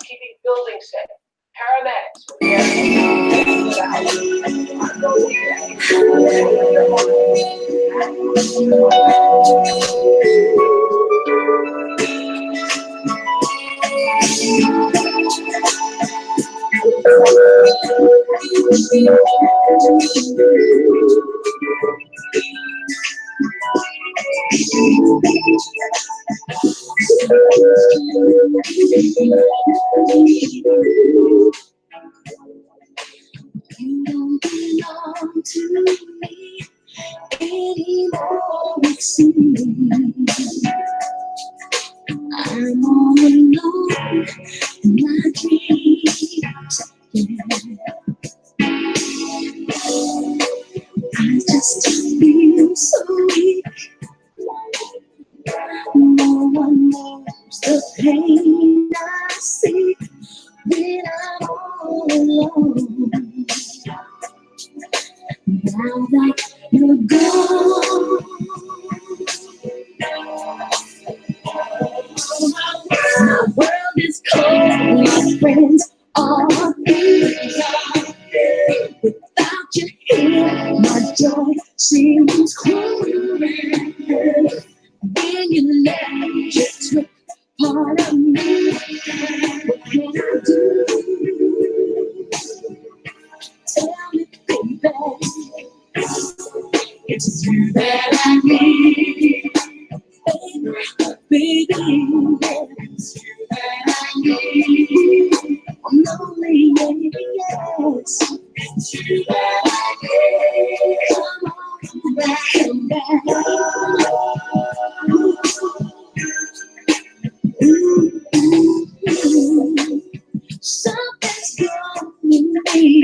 keeping buildings safe, paramedics. You don't belong to me anymore, it seems. I'm all alone in my dreams. I just feel so weak. No one knows the pain I see when I'm all alone. Now that you're gone, my world is cold, my friends are gone. Without you here, my joy seems cruel. When you left, you took part of me. What can I do? Tell me, baby, it's you that I need. Baby, it's you that I need. I'm lonely, yes. It's you that I need. Come on, back and back. Something's wrong with me.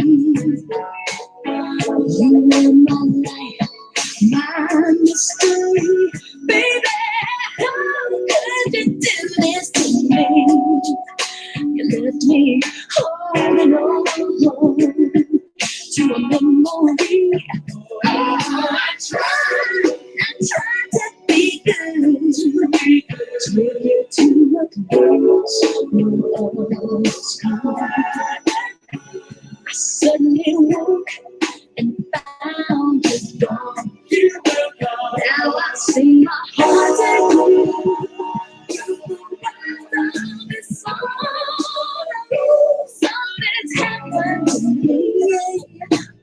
You in my life, my mystery, baby. How could you do this to me? You left me holding on to a memory. I tried to be good, to really too much worse. No others come. I suddenly woke and found you gone. You were gone. Now I see my heart and you. Something's happened to me.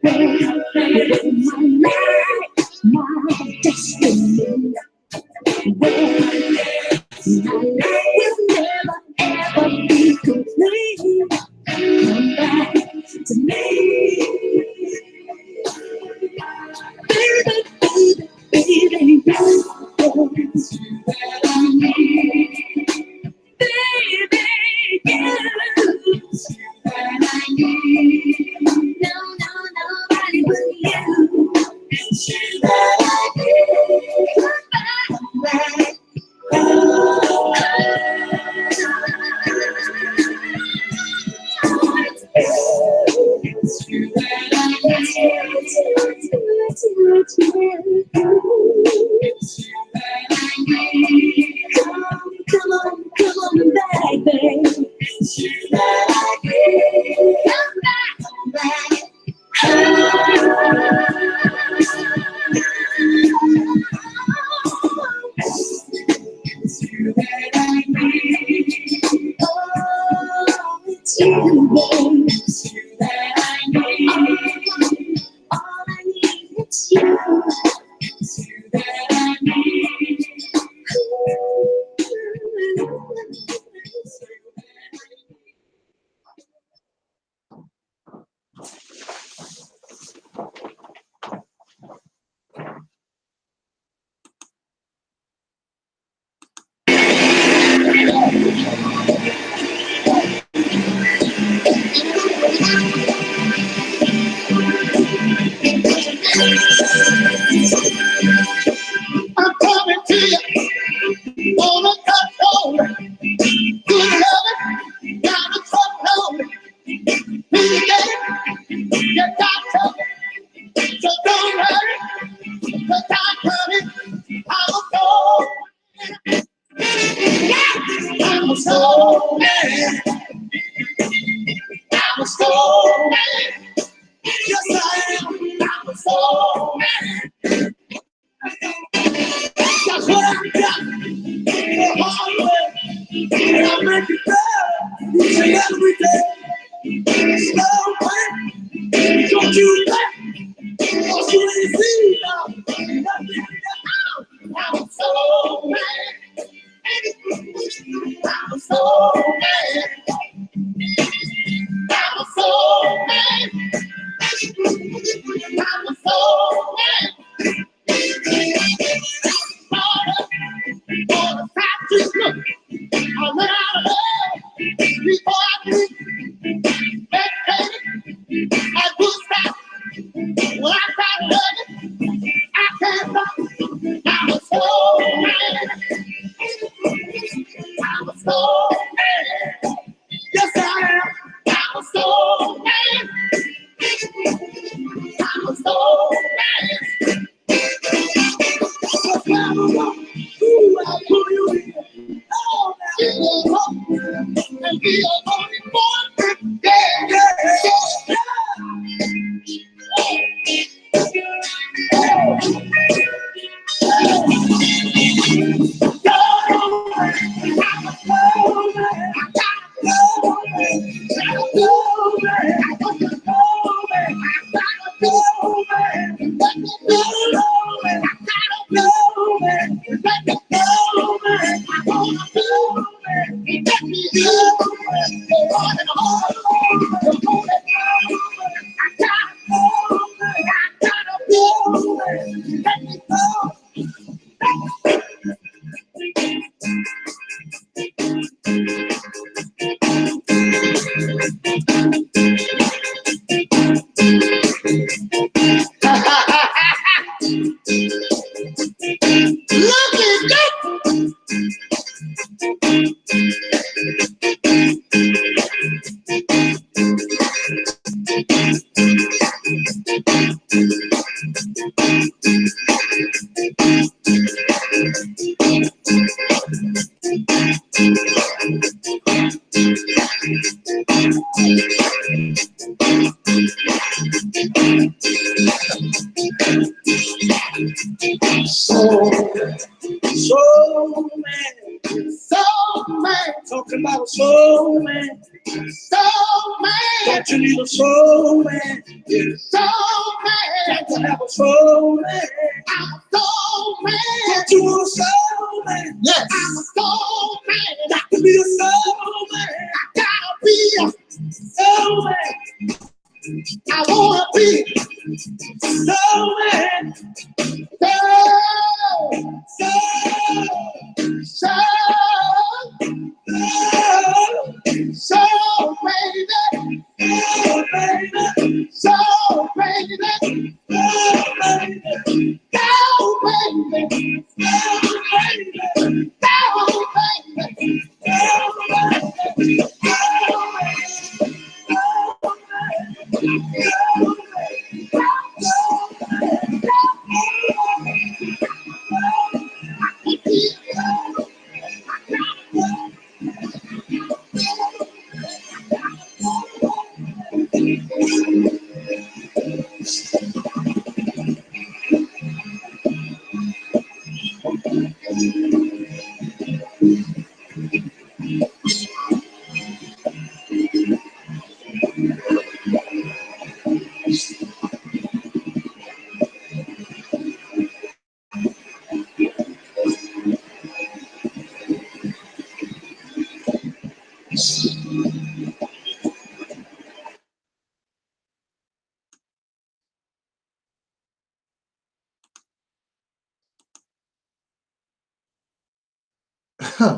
My life, my destiny. My life will never ever be complete. Come back to me, baby, baby, baby. It's you that I need, baby. It's you that I need. No, nobody but you. It's you that I need. Come back. It's you that I need. It's you that I need. Come on back, babe. It's you that I need. Come back. It's you that I need. Oh, it's you, babe. It's you that I need. All I need, it's you. It's you that I need. I'm coming to you, wanna touch hold. Good love, gotta touch hold. When you get it, you got to. So don't hurry, 'cause I'm coming. I'm a soul. I'm a soul, yeah. I make it better each and every day. Slow way, don't you think? Don't you see now? Nothing out. I'm so mad. I'm so mad. I'm so mad. I'm so mad. For the fact is, look, I went out of love before I knew educated. I would stop. When I started loving, I can't stop. I was so mad. I was so mad. Yes, I am. I was so mad. I was so mad. Ooh, I'll pull you in. Oh, now and be a only boy. Yeah, yeah, yeah. Talking about a soul man. Soul man. Don't you need a soul man? Soul man. Got to have a soul man. I'm a soul man. Don't you want a soul man? Yes. I'm a soul man. Got to be a soul man. I gotta be a soul man. I wanna be soul man. So baby, so baby, go baby, go baby,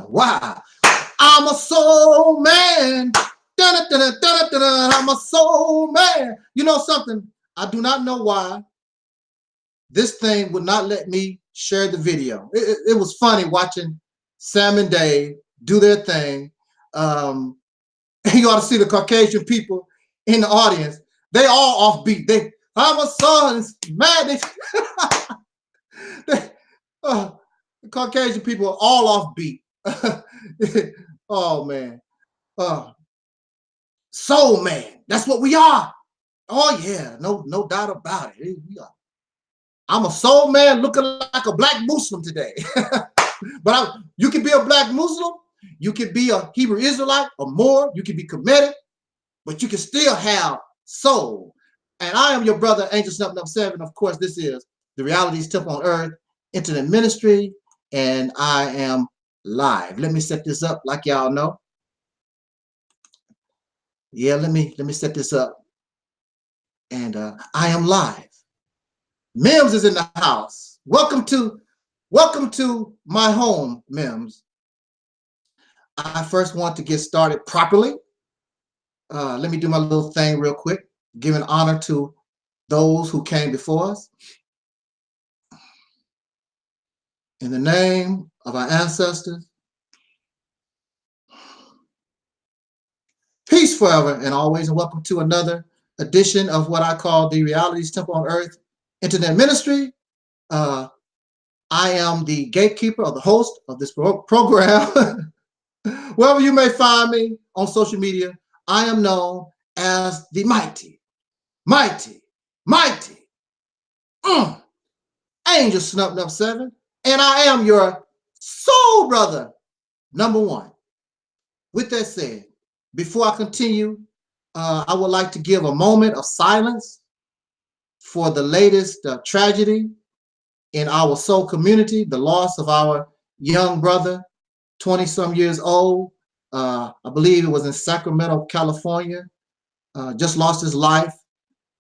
Wow. I'm a soul man. I'm a soul man. You know something? I do not know why this thing would not let me share the video. It was funny watching Sam and Dave do their thing. You ought to see the Caucasian people in the audience. They all offbeat. I'm a soul man. The Caucasian people are all offbeat. Oh man. Soul man. That's what we are. Oh yeah, no doubt about it. We are. I'm a soul man looking like a black Muslim today. But you can be a black Muslim You could be a Hebrew Israelite or more. You can be committed, but you can still have soul. And I am your brother, Angel Snub Number 7. Of course, this is the Reality's Temple on Earth Internet Ministry, and I am live. Let me set this up like y'all know. Yeah, let me set this up. And I am live. Mims is in the house. Welcome to my home, Mims. I first want to get started properly. Let me do my little thing real quick, giving honor to those who came before us. In the name of our ancestors, peace forever and always, and welcome to another edition of what I call the Reality's Temple on Earth Internet Ministry. I am the gatekeeper or the host of this program. Wherever you may find me on social media, I am known as the mighty Angel Snub Number 7, and I am your soul brother, number 1. With that said, before I continue, I would like to give a moment of silence for the latest tragedy in our soul community, the loss of our young brother, 20-some years old. I believe it was in Sacramento, California. Just lost his life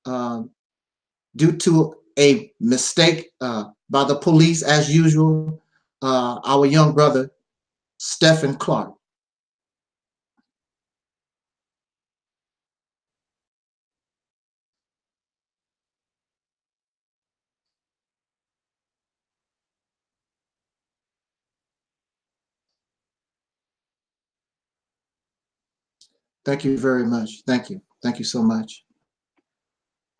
due to a mistake by the police, as usual. Our young brother, Stephen Clark. Thank you very much. Thank you. Thank you so much.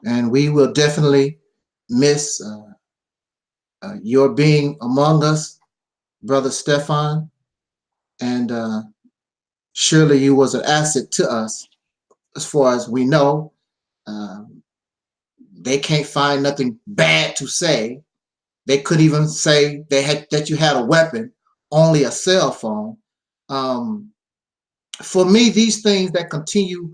And we will definitely miss your being among us, Brother Stefan. And surely you was an asset to us. As far as we know, they can't find nothing bad to say. They could even say that you had a weapon, only a cell phone. For me, these things that continue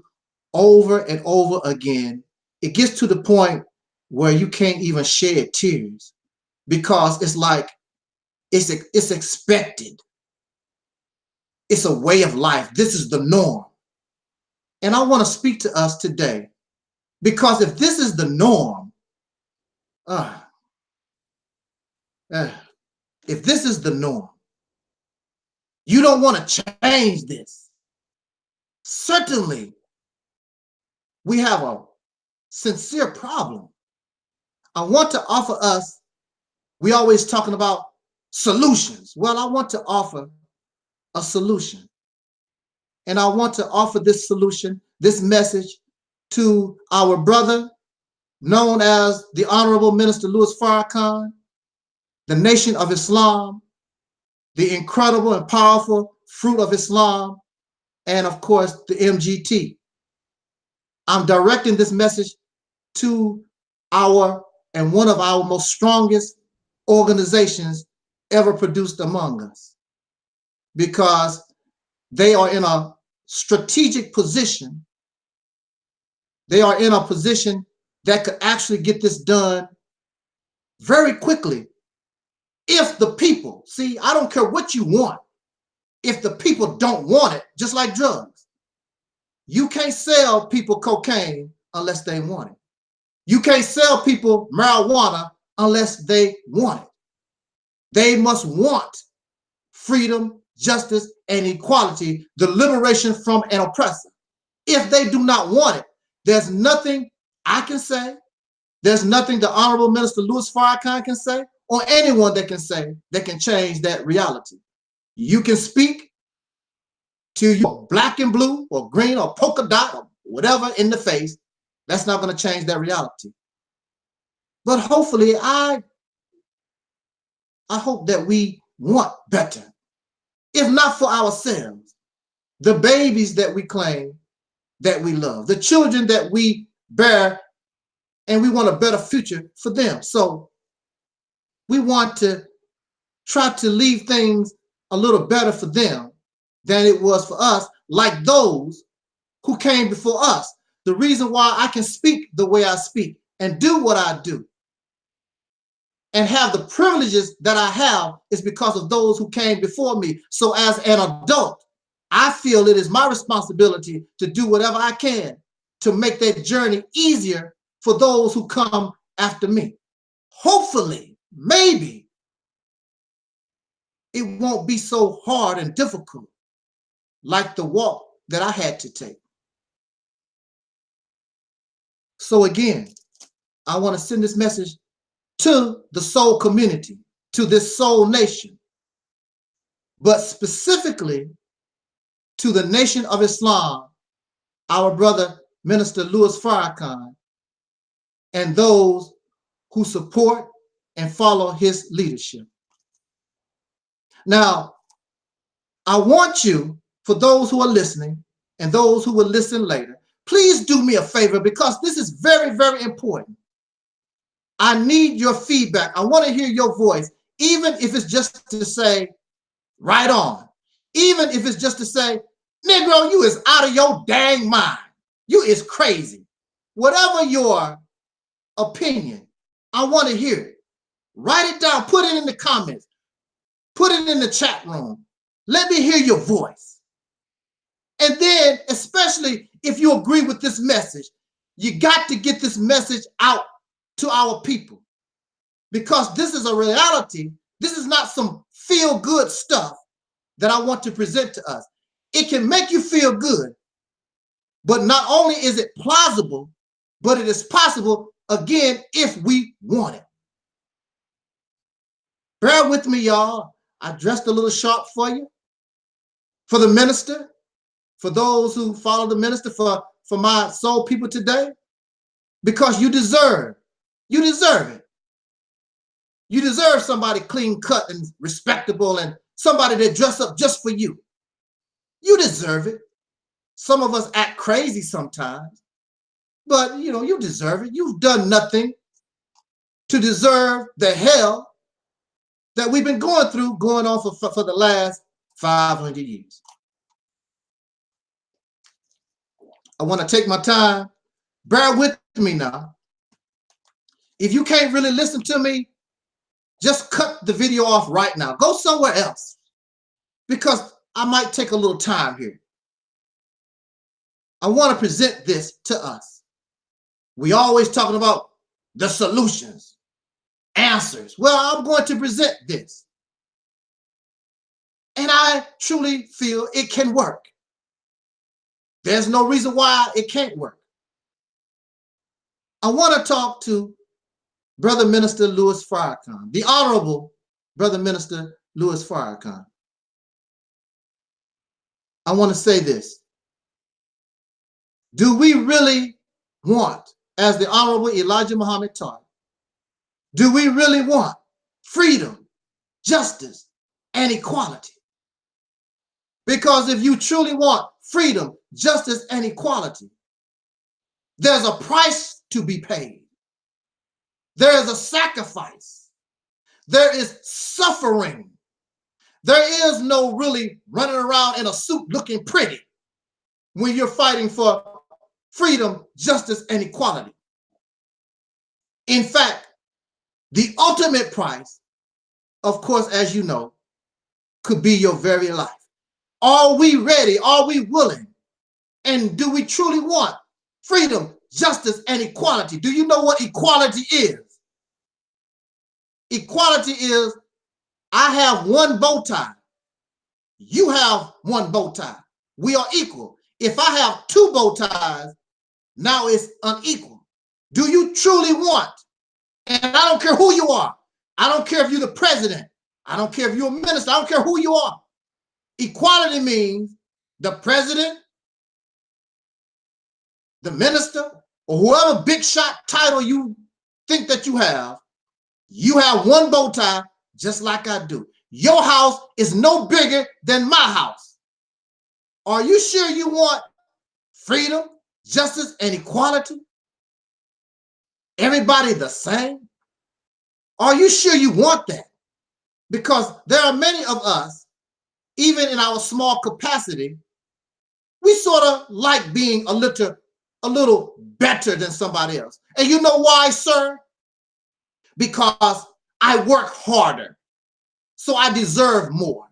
over and over again, it gets to the point where you can't even shed tears because it's like it's expected. It's a way of life. This is the norm. And I want to speak to us today because if this is the norm, if this is the norm, you don't want to change this. Certainly, we have a sincere problem. I want to offer us, we always talking about solutions. Well, I want to offer a solution. And I want to offer this solution, this message to our brother, known as the Honorable Minister Louis Farrakhan, the Nation of Islam, the incredible and powerful Fruit of Islam, and of course, the MGT. I'm directing this message to one of our most strongest organizations ever produced among us, because they are in a strategic position. They are in a position that could actually get this done very quickly if the people, see, I don't care what you want. If the people don't want it, just like drugs, you can't sell people cocaine unless they want it. You can't sell people marijuana unless they want it. They must want freedom, justice, and equality, the liberation from an oppressor. If they do not want it, there's nothing I can say, there's nothing the Honorable Minister Louis Farrakhan can say, or anyone that can say that can change that reality. You can speak to your black and blue or green or polka dot or whatever in the face. That's not going to change that reality. But hopefully, I hope that we want better. If not for ourselves, the babies that we claim that we love, the children that we bear, and we want a better future for them. So we want to try to leave things a little better for them than it was for us, like those who came before us. The reason why I can speak the way I speak and do what I do and have the privileges that I have is because of those who came before me. So as an adult, I feel it is my responsibility to do whatever I can to make that journey easier for those who come after me. Hopefully, maybe it won't be so hard and difficult like the walk that I had to take. So again, I want to send this message to the soul community, to this soul nation, but specifically to the Nation of Islam, our brother, Minister Louis Farrakhan, and those who support and follow his leadership. Now, I want you, for those who are listening and those who will listen later, please do me a favor because this is very, very important. I need your feedback. I want to hear your voice, even if it's just to say, right on. Even if it's just to say, Negro, you is out of your dang mind. You is crazy. Whatever your opinion, I want to hear it. Write it down. Put it in the comments. Put it in the chat room. Let me hear your voice. And then, especially if you agree with this message, you got to get this message out to our people, because this is a reality. This is not some feel-good stuff that I want to present to us. It can make you feel good, but not only is it plausible, but it is possible, again, if we want it. Bear with me, y'all. I dressed a little sharp for you, for the minister, for those who follow the minister, for my soul people today, because you deserve it. You deserve somebody clean cut and respectable and somebody that dress up just for you. You deserve it. Some of us act crazy sometimes, but you know, you deserve it. You've done nothing to deserve the hell that we've been going through, going on for the last 500 years. I want to take my time. Bear with me now. If you can't really listen to me, just cut the video off right now. Go somewhere else, because I might take a little time here. I want to present this to us. We always talking about the solutions, answers. Well, I'm going to present this. And I truly feel it can work. There's no reason why it can't work. I want to talk to Brother Minister Louis Farrakhan, the Honorable Brother Minister Louis Farrakhan. I want to say this. Do we really want, as the Honorable Elijah Muhammad taught, do we really want freedom, justice, and equality? Because if you truly want freedom, justice, and equality, there's a price to be paid. There is a sacrifice. There is suffering. There is no really running around in a suit looking pretty when you're fighting for freedom, justice, and equality. In fact, the ultimate price, of course, as you know, could be your very life. Are we ready? Are we willing? And do we truly want freedom, justice, and equality? Do you know what equality is? Equality is, I have one bow tie. You have one bow tie. We are equal. If I have two bow ties, now it's unequal. Do you truly want, and I don't care who you are, I don't care if you're the president, I don't care if you're a minister, I don't care who you are. Equality means the president, the minister, or whoever big shot title you think that you have one bow tie just like I do. Your house is no bigger than my house. Are you sure you want freedom, justice, and equality? Everybody the same? Are you sure you want that? Because there are many of us even in our small capacity, we sort of like being a little better than somebody else. And you know why, sir? Because I work harder, so I deserve more.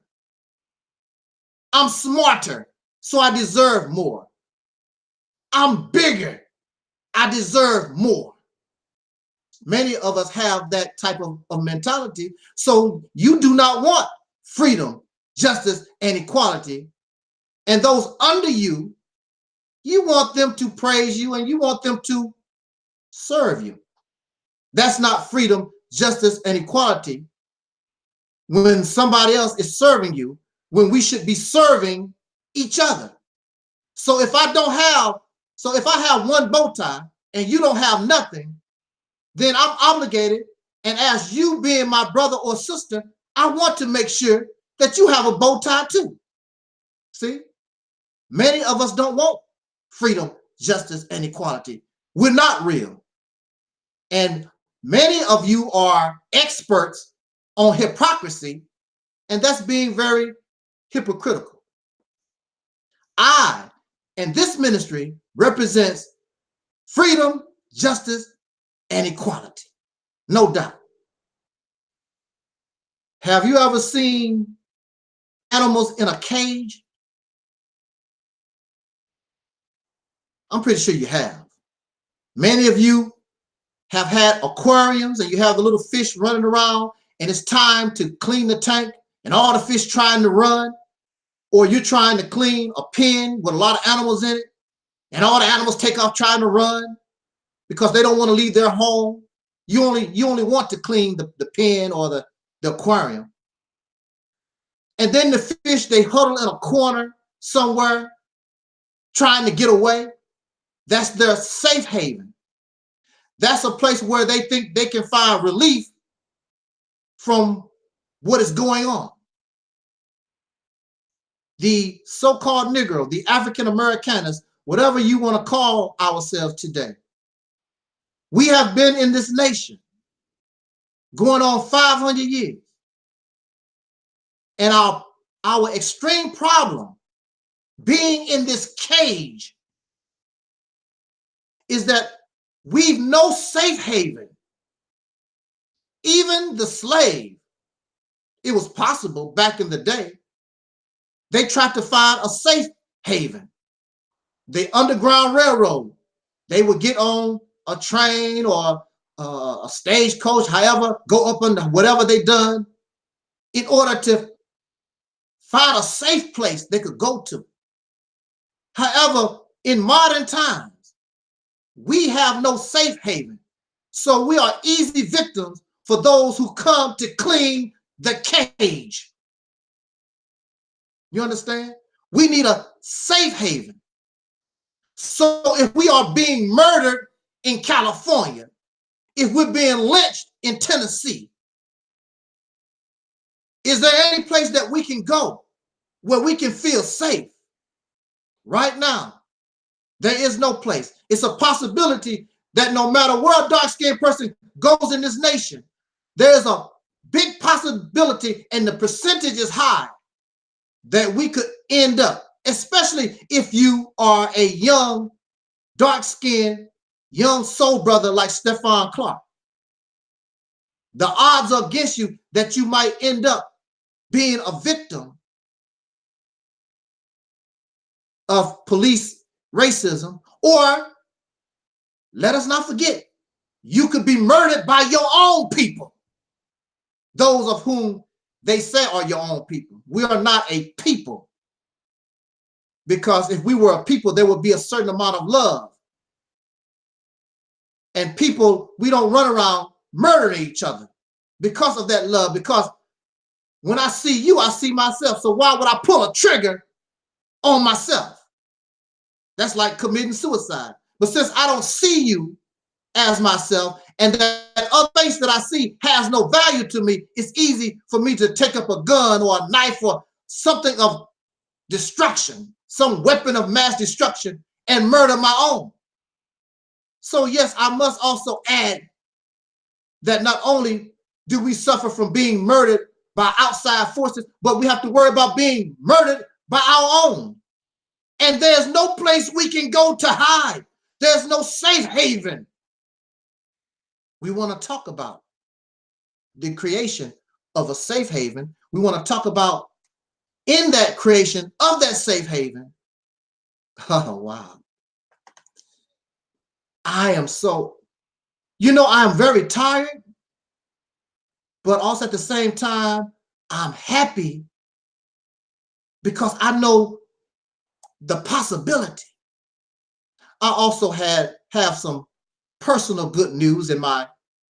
I'm smarter, so I deserve more. I'm bigger, I deserve more. Many of us have that type of mentality. So you do not want freedom, justice, and equality. And those under you, you want them to praise you and you want them to serve you. That's not freedom, justice, and equality. When somebody else is serving you, when we should be serving each other. So if I have one bow tie and you don't have nothing, then I'm obligated, and as you being my brother or sister, I want to make sure that you have a bow tie too. See, many of us don't want freedom, justice, and equality. We're not real. And many of you are experts on hypocrisy, and that's being very hypocritical. I, and this ministry, represents freedom, justice, and equality, no doubt. Have you ever seen animals in a cage? I'm pretty sure you have. Many of you have had aquariums and you have the little fish running around and it's time to clean the tank and all the fish trying to run, or you're trying to clean a pen with a lot of animals in it and all the animals take off trying to run because they don't want to leave their home. You only want to clean the pen or the aquarium. And then the fish, they huddle in a corner somewhere trying to get away. That's their safe haven. That's a place where they think they can find relief from what is going on. The so-called Negro, the African Americaners, whatever you want to call ourselves today, we have been in this nation going on 500 years. And our extreme problem being in this cage is that we've no safe haven. Even the slave, it was possible back in the day, they tried to find a safe haven. The Underground Railroad, they would get on a train or a stagecoach, however, go up under whatever they done in order to find a safe place they could go to. However, in modern times, we have no safe haven. So we are easy victims for those who come to clean the cage. You understand? We need a safe haven. So if we are being murdered in California, if we're being lynched in Tennessee, is there any place that we can go where we can feel safe? Right now, there is no place. It's a possibility that no matter where a dark-skinned person goes in this nation, there's a big possibility, and the percentage is high, that we could end up, especially if you are a young, dark-skinned, young soul brother like Stephon Clark. The odds are against you that you might end up being a victim of police racism, or let us not forget, you could be murdered by your own people, those of whom they say are your own people. We are not a people, because if we were a people, there would be a certain amount of love. And people, we don't run around murdering each other because of that love, because when I see you, I see myself. So why would I pull a trigger on myself? That's like committing suicide. But since I don't see you as myself, and that other face that I see has no value to me, it's easy for me to take up a gun or a knife or something of destruction, some weapon of mass destruction, and murder my own. So yes, I must also add that not only do we suffer from being murdered by outside forces, but we have to worry about being murdered by our own. And there's no place we can go to hide. There's no safe haven. We want to talk about the creation of a safe haven. We want to talk about in that creation of that safe haven. Oh, wow. I am so, I am very tired, but also at the same time, I'm happy because I know the possibility. I also have some personal good news in my,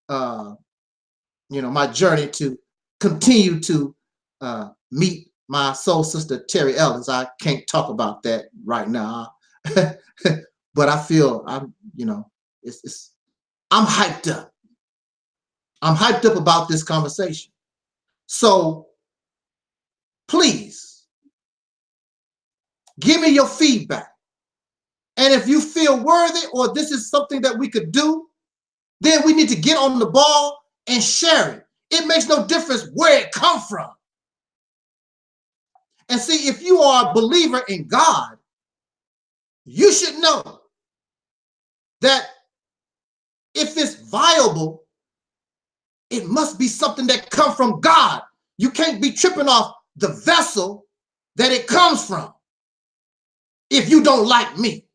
my journey to continue to meet my soul sister, Terry Ellis. I can't talk about that right now, but I feel I'm hyped up. I'm hyped up about this conversation. So please give me your feedback. And if you feel worthy or this is something that we could do, then we need to get on the ball and share it. It makes no difference where it comes from. And see, if you are a believer in God, you should know that if it's viable, it must be something that comes from God. You can't be tripping off the vessel that it comes from. If you don't like me,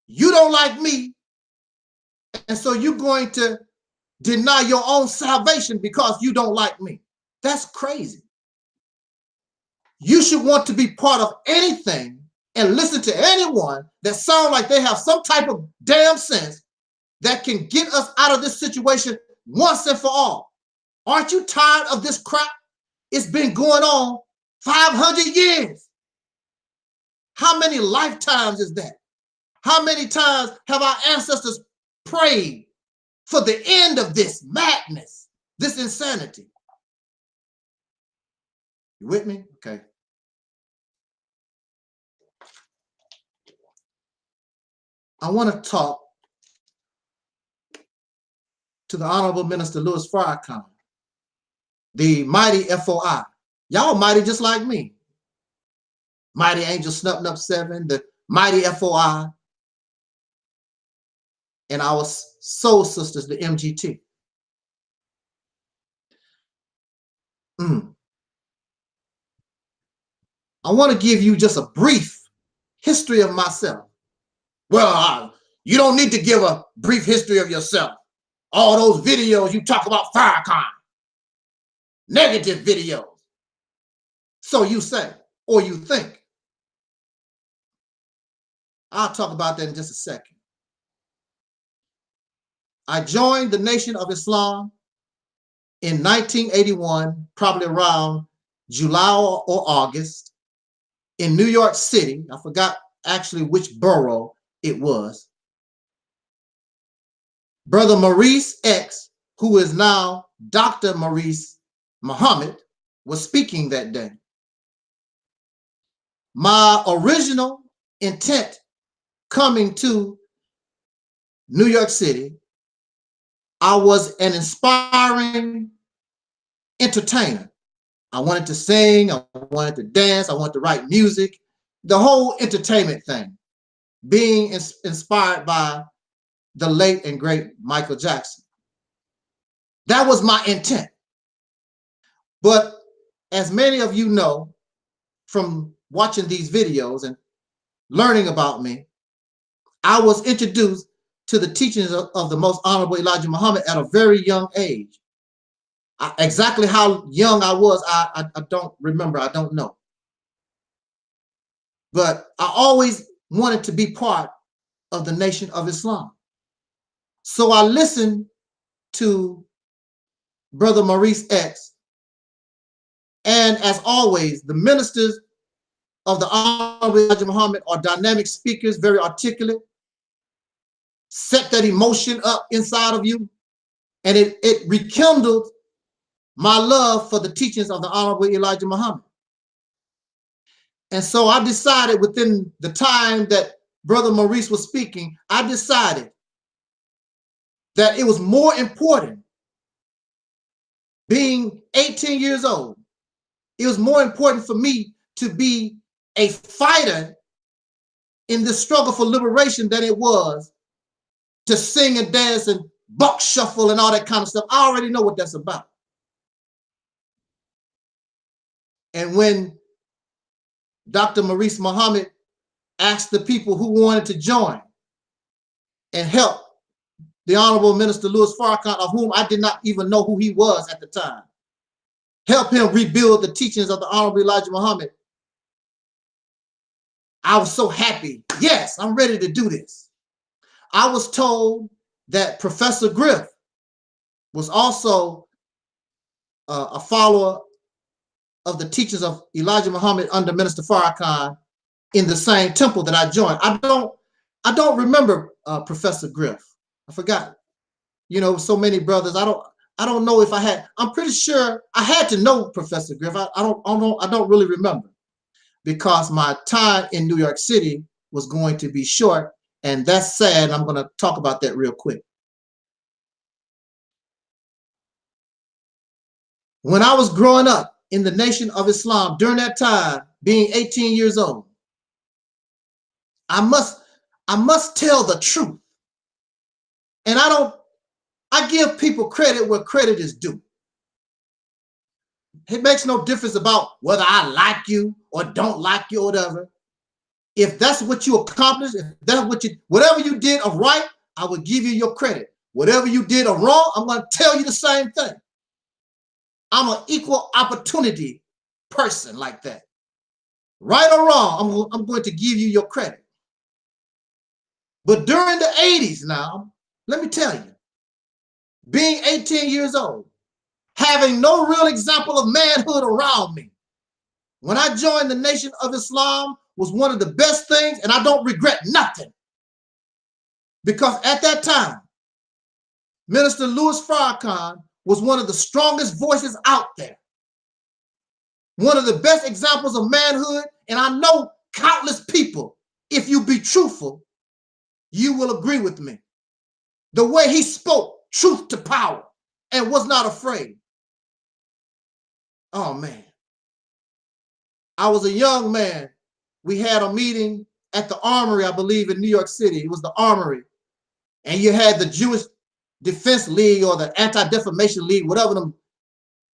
you don't like me, and so you're going to deny your own salvation because you don't like me. That's crazy. You should want to be part of anything and listen to anyone that sounds like they have some type of damn sense that can get us out of this situation once and for all. Aren't you tired of this crap? It's been going on 500 years. How many lifetimes is that? How many times have our ancestors prayed for the end of this madness, this insanity? You with me? Okay. I want to talk to the Honorable Minister Louis Farrakhan, the mighty FOI. Y'all mighty just like me. Mighty Angel Snuffing Up 7, the mighty FOI, and our soul sisters, the MGT. I want to give you just a brief history of myself. Well, you don't need to give a brief history of yourself. All those videos you talk about Farrakhan, negative videos. So you say, or you think. I'll talk about that in just a second. I joined the Nation of Islam in 1981, probably around July or August, in New York City. I forgot actually which borough it was. Brother Maurice X, who is now Dr. Maurice Muhammad, was speaking that day. My original intent coming to New York City, I was an inspiring entertainer. I wanted to sing, I wanted to dance, I wanted to write music, the whole entertainment thing, being inspired by the late and great Michael Jackson. That was my intent. But as many of you know from watching these videos and learning about me, I was introduced to the teachings of the Most Honorable Elijah Muhammad at a very young age. Exactly how young I was, I don't remember, I don't know. But I always wanted to be part of the Nation of Islam. So I listened to Brother Maurice X. And as always, the ministers of the Honorable Elijah Muhammad are dynamic speakers, very articulate, set that emotion up inside of you. And it rekindled my love for the teachings of the Honorable Elijah Muhammad. And so I decided within the time that Brother Maurice was speaking, I decided that it was more important being 18 years old, it was more important for me to be a fighter in the struggle for liberation than it was to sing and dance and buck shuffle and all that kind of stuff. I already know what that's about. And when Dr. Maurice Muhammad asked the people who wanted to join and help the Honorable Minister Louis Farrakhan, of whom I did not even know who he was at the time, help him rebuild the teachings of the Honorable Elijah Muhammad, I was so happy. Yes, I'm ready to do this. I was told that Professor Griff was also a follower of the teachings of Elijah Muhammad under Minister Farrakhan in the same temple that I joined. I don't remember Professor Griff. I forgot. You know, so many brothers. I don't know if I had. I'm pretty sure I had to know Professor Griff. I don't really remember, because my time in New York City was going to be short, and that's sad. I'm going to talk about that real quick. When I was growing up in the Nation of Islam, during that time, being 18 years old, I must tell the truth. And I give people credit where credit is due. It makes no difference about whether I like you or don't like you or whatever. If that's what you accomplished, if that's what whatever you did of right, I will give you your credit. Whatever you did of wrong, I'm going to tell you the same thing. I'm an equal opportunity person like that. Right or wrong, I'm going to give you your credit. But during the 80s now, let me tell you, being 18 years old, having no real example of manhood around me, when I joined the Nation of Islam was one of the best things, and I don't regret nothing. Because at that time, Minister Louis Farrakhan was one of the strongest voices out there. One of the best examples of manhood, and I know countless people, if you be truthful, you will agree with me. The way he spoke truth to power and was not afraid. Oh man. I was a young man. We had a meeting at the Armory, I believe, in New York City. It was the Armory. And you had the Jewish Defense League or the Anti-Defamation League, whatever them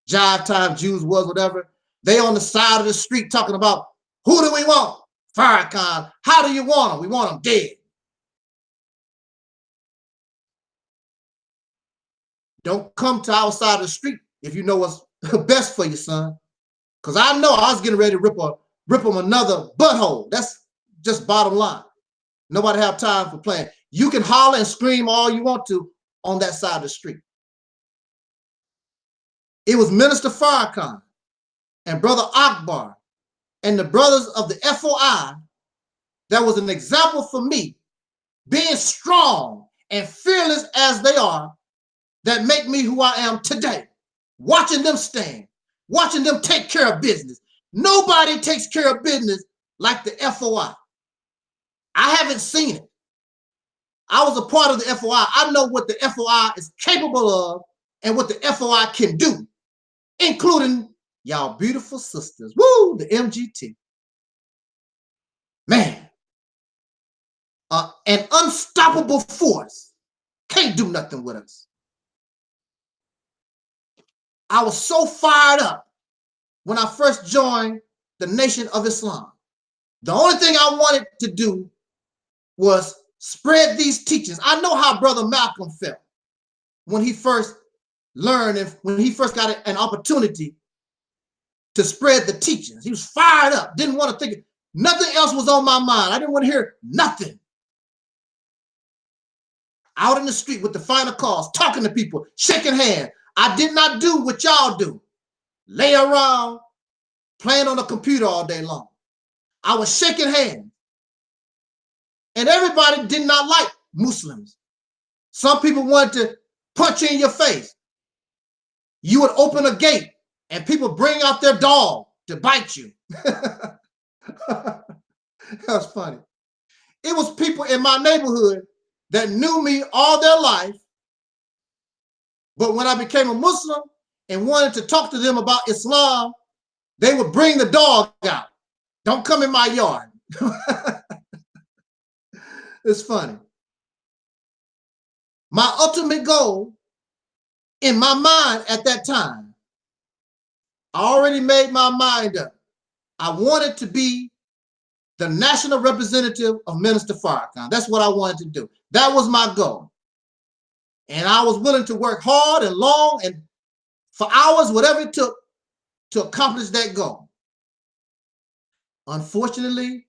jive time Jews was, whatever. They on the side of the street talking about, who do we want? Farrakhan. How do you want him? We want him dead. Don't come to our side of the street if you know what's best for you, son. Because I know I was getting ready to rip him another butthole. That's just bottom line. Nobody have time for playing. You can holler and scream all you want to on that side of the street. It was Minister Farrakhan and Brother Akbar and the brothers of the FOI that was an example for me, being strong and fearless as they are, that make me who I am today. Watching them stand, watching them take care of business. Nobody takes care of business like the FOI. I haven't seen it. I was a part of the FOI. I know what the FOI is capable of and what the FOI can do, including y'all beautiful sisters. Woo, the MGT. Man, an unstoppable force. Can't do nothing with us. I was so fired up when I first joined the Nation of Islam. The only thing I wanted to do was spread these teachings. I know how Brother Malcolm felt when he first learned and when he first got an opportunity to spread the teachings. He was fired up, didn't want to think, nothing else was on my mind. I didn't want to hear nothing. Out in the street with the final calls, talking to people, shaking hands. I did not do what y'all do. Lay around, playing on the computer all day long. I was shaking hands. And everybody did not like Muslims. Some people wanted to punch you in your face. You would open a gate and people bring out their dog to bite you. That was funny. It was people in my neighborhood that knew me all their life. But when I became a Muslim and wanted to talk to them about Islam, they would bring the dog out. Don't come in my yard. It's funny. My ultimate goal in my mind at that time, I already made my mind up. I wanted to be the national representative of Minister Farrakhan. That's what I wanted to do. That was my goal. And I was willing to work hard and long and for hours, whatever it took to accomplish that goal. Unfortunately,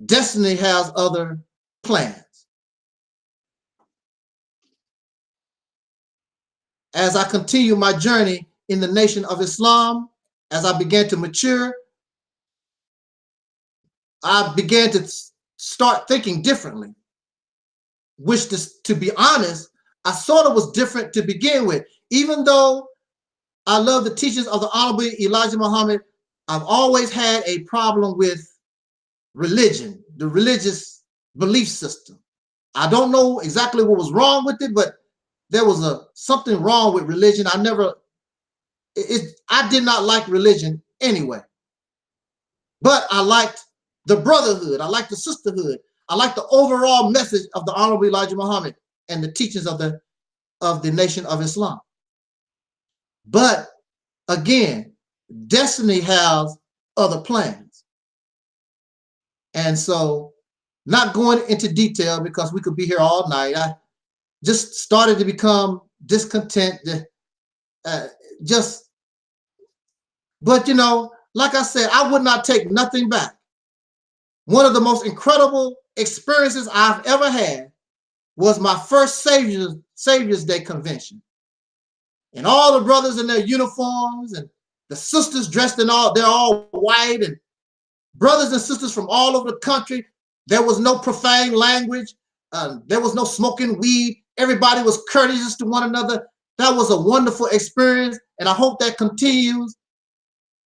destiny has other plans. As I continue my journey in the Nation of Islam, as I began to mature, I began to start thinking differently, which, to be honest, I sort of was different to begin with. Even though I love the teachings of the Honorable Elijah Muhammad, I've always had a problem with religion, the religious belief system. I don't know exactly what was wrong with it, but there was something wrong with religion. I did not like religion anyway. But I liked the brotherhood. I liked the sisterhood. I liked the overall message of the Honorable Elijah Muhammad and the teachings of the Nation of Islam. But again, destiny has other plans. And so, not going into detail because we could be here all night, I just started to become discontent. But you know, like I said, I would not take nothing back. One of the most incredible experiences I've ever had was my first Savior's Day convention. And all the brothers in their uniforms and the sisters dressed in they're all white, and brothers and sisters from all over the country. There was no profane language. There was no smoking weed. Everybody was courteous to one another. That was a wonderful experience, and I hope that continues.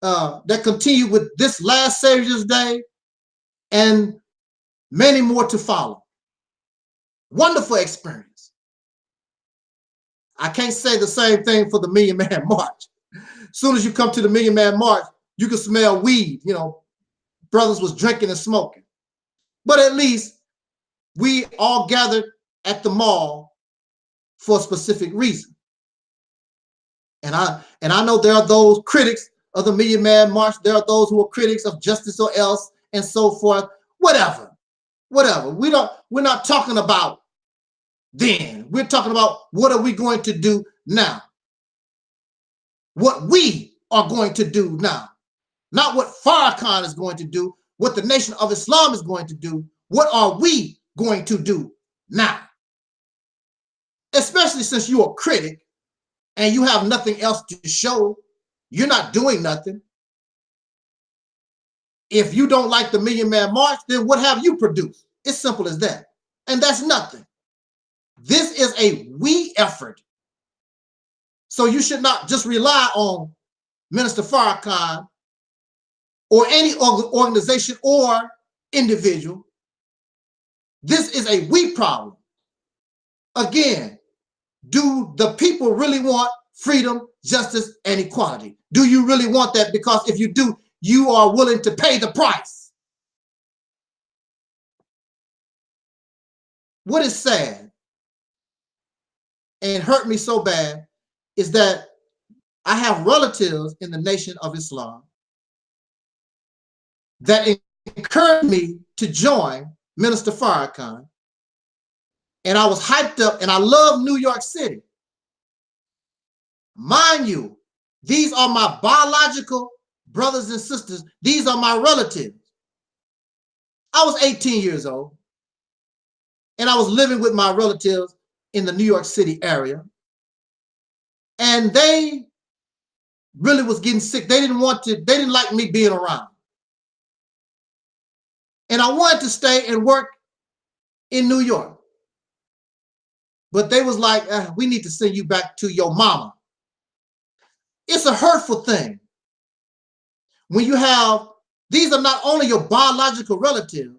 With this last Savior's Day and many more to follow. Wonderful experience. I can't say the same thing for the Million Man March. As soon as you come to the Million Man March, you can smell weed. You know, brothers was drinking and smoking. But at least we all gathered at the mall for a specific reason. And I know there are those critics of the Million Man March. There are those who are critics of Justice or Else and so forth. Whatever. We're not talking about then. We're talking about what are we going to do now? What we are going to do now. Not what Farrakhan is going to do, what the Nation of Islam is going to do. What are we going to do now? Especially since you're a critic and you have nothing else to show. You're not doing nothing. If you don't like the Million Man March, then what have you produced? It's simple as that. And that's nothing. This is a we effort. So you should not just rely on Minister Farrakhan or any organization or individual. This is a we problem. Again, do the people really want freedom, justice, and equality? Do you really want that? Because if you do, you are willing to pay the price. What is sad and hurt me so bad is that I have relatives in the Nation of Islam that encouraged me to join Minister Farrakhan. And I was hyped up, and I love New York City. Mind you, these are my biological brothers and sisters. These are my relatives. I was 18 years old, and I was living with my relatives in the New York City area. And they really was getting sick. They didn't like me being around. And I wanted to stay and work in New York. But they was like, we need to send you back to your mama. It's a hurtful thing. When you have, these are not only your biological relatives,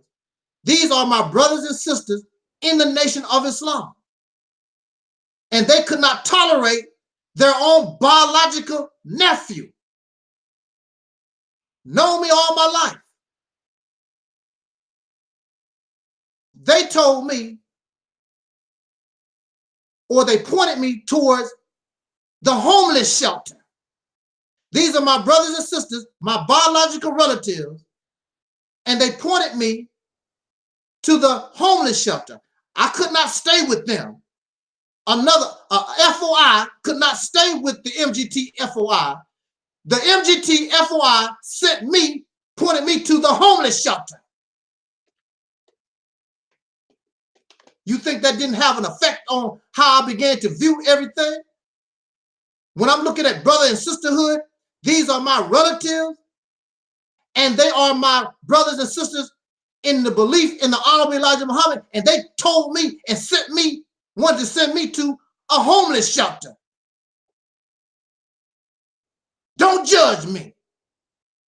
these are my brothers and sisters in the Nation of Islam. And they could not tolerate their own biological nephew, known me all my life. They told me, or they pointed me towards the homeless shelter. These are my brothers and sisters, my biological relatives, and they pointed me to the homeless shelter. I could not stay with them. Another FOI could not stay with the MGT FOI. The MGT FOI sent me, pointed me to the homeless shelter. You think that didn't have an effect on how I began to view everything? When I'm looking at brother and sisterhood, these are my relatives, and they are my brothers and sisters in the belief in the Honorable Elijah Muhammad, and they told me and sent me, wanted to send me to a homeless shelter. Don't judge me.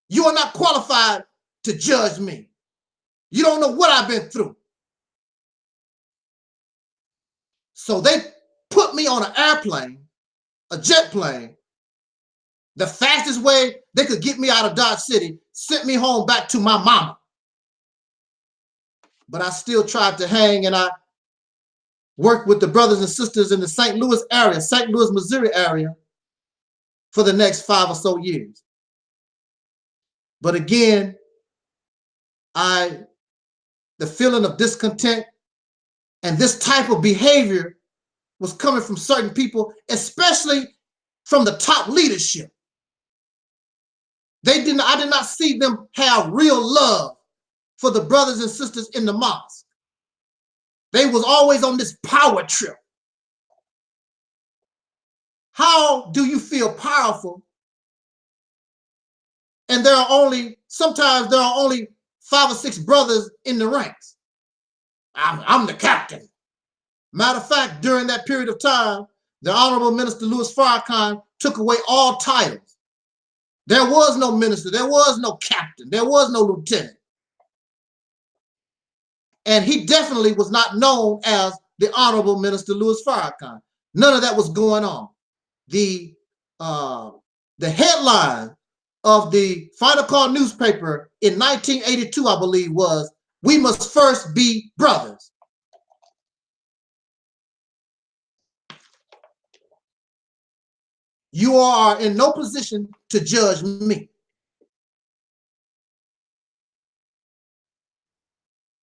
You are not qualified to judge me. You don't know what I've been through. So they put me on an airplane, a jet plane, the fastest way they could get me out of Dodge City, sent me home back to my mama. But I still tried to hang, and I worked with the brothers and sisters in the St. Louis area, St. Louis, Missouri area, for the next 5 or so years. But again, the feeling of discontent and this type of behavior was coming from certain people, especially from the top leadership. I did not see them have real love for the brothers and sisters in the mosque. They was always on this power trip. How do you feel powerful? And sometimes there are only 5 or 6 brothers in the ranks. I'm the captain. Matter of fact, during that period of time, the Honorable Minister Louis Farrakhan took away all titles. There was no minister, there was no captain, there was no lieutenant. And he definitely was not known as the Honorable Minister Louis Farrakhan. None of that was going on. The headline of the Final Call newspaper in 1982, I believe, was, "We must first be brothers." You are in no position to judge me.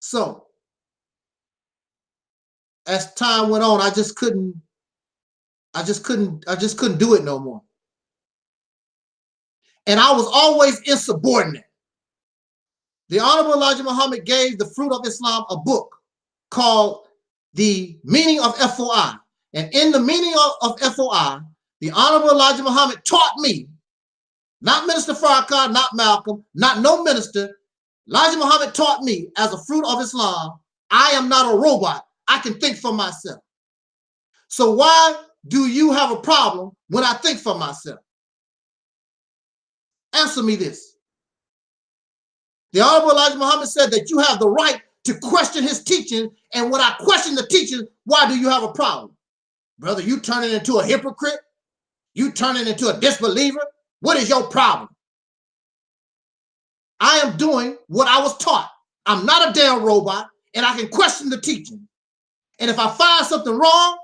So, as time went on, I just couldn't do it no more. And I was always insubordinate. The Honorable Elijah Muhammad gave the Fruit of Islam a book called The Meaning of FOI. And in the meaning of FOI, the Honorable Elijah Muhammad taught me, not Minister Farrakhan, not Malcolm, not no minister. Elijah Muhammad taught me, as a fruit of Islam, I am not a robot. I can think for myself. So why do you have a problem when I think for myself? Answer me this. The Honorable Elijah Muhammad said that you have the right to question his teaching, and when I question the teaching, why do you have a problem? Brother, you turning into a hypocrite? You turning into a disbeliever? What is your problem? I am doing what I was taught. I'm not a damn robot, and I can question the teaching. And if I find something wrong,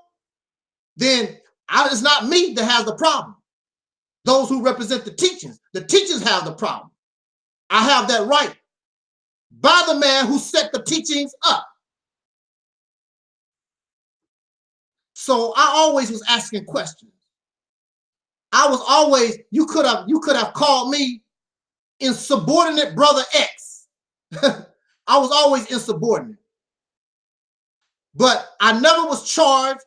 then it's not me that has the problem. Those who represent the teachings have the problem. I have that right by the man who set the teachings up. So I always was asking questions. I was always, you could have called me insubordinate brother X. I was always insubordinate. But I never was charged.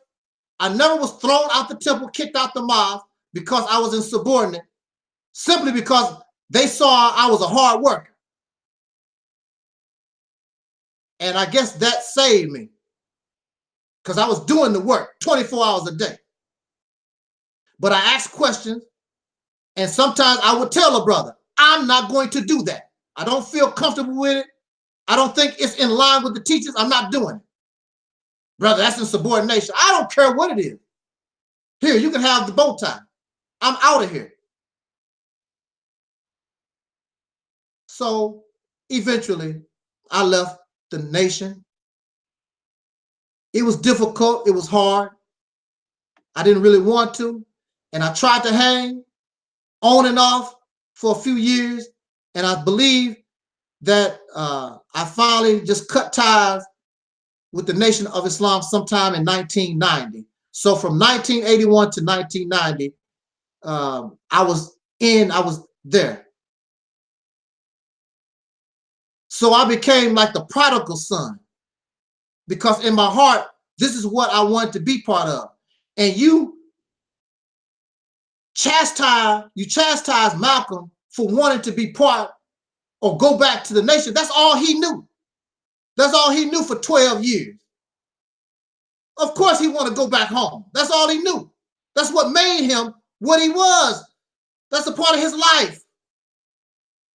I never was thrown out the temple, kicked out the mosque because I was insubordinate, simply because they saw I was a hard worker. And I guess that saved me, because I was doing the work 24 hours a day. But I asked questions, and sometimes I would tell a brother, I'm not going to do that. I don't feel comfortable with it. I don't think it's in line with the teachers. I'm not doing it. Brother, that's insubordination. I don't care what it is. Here, you can have the bow tie. I'm out of here. So eventually, I left the nation. It was difficult. It was hard. I didn't really want to. And I tried to hang on and off for a few years. And I believe that I finally just cut ties with the Nation of Islam sometime in 1990. So from 1981 to 1990, I was there. So I became like the prodigal son, because in my heart, this is what I wanted to be part of. And you chastise Malcolm for wanting to be part or go back to the nation. That's all he knew. That's all he knew for 12 years. Of course he wanted to go back home. That's all he knew. That's what made him what he was. That's a part of his life.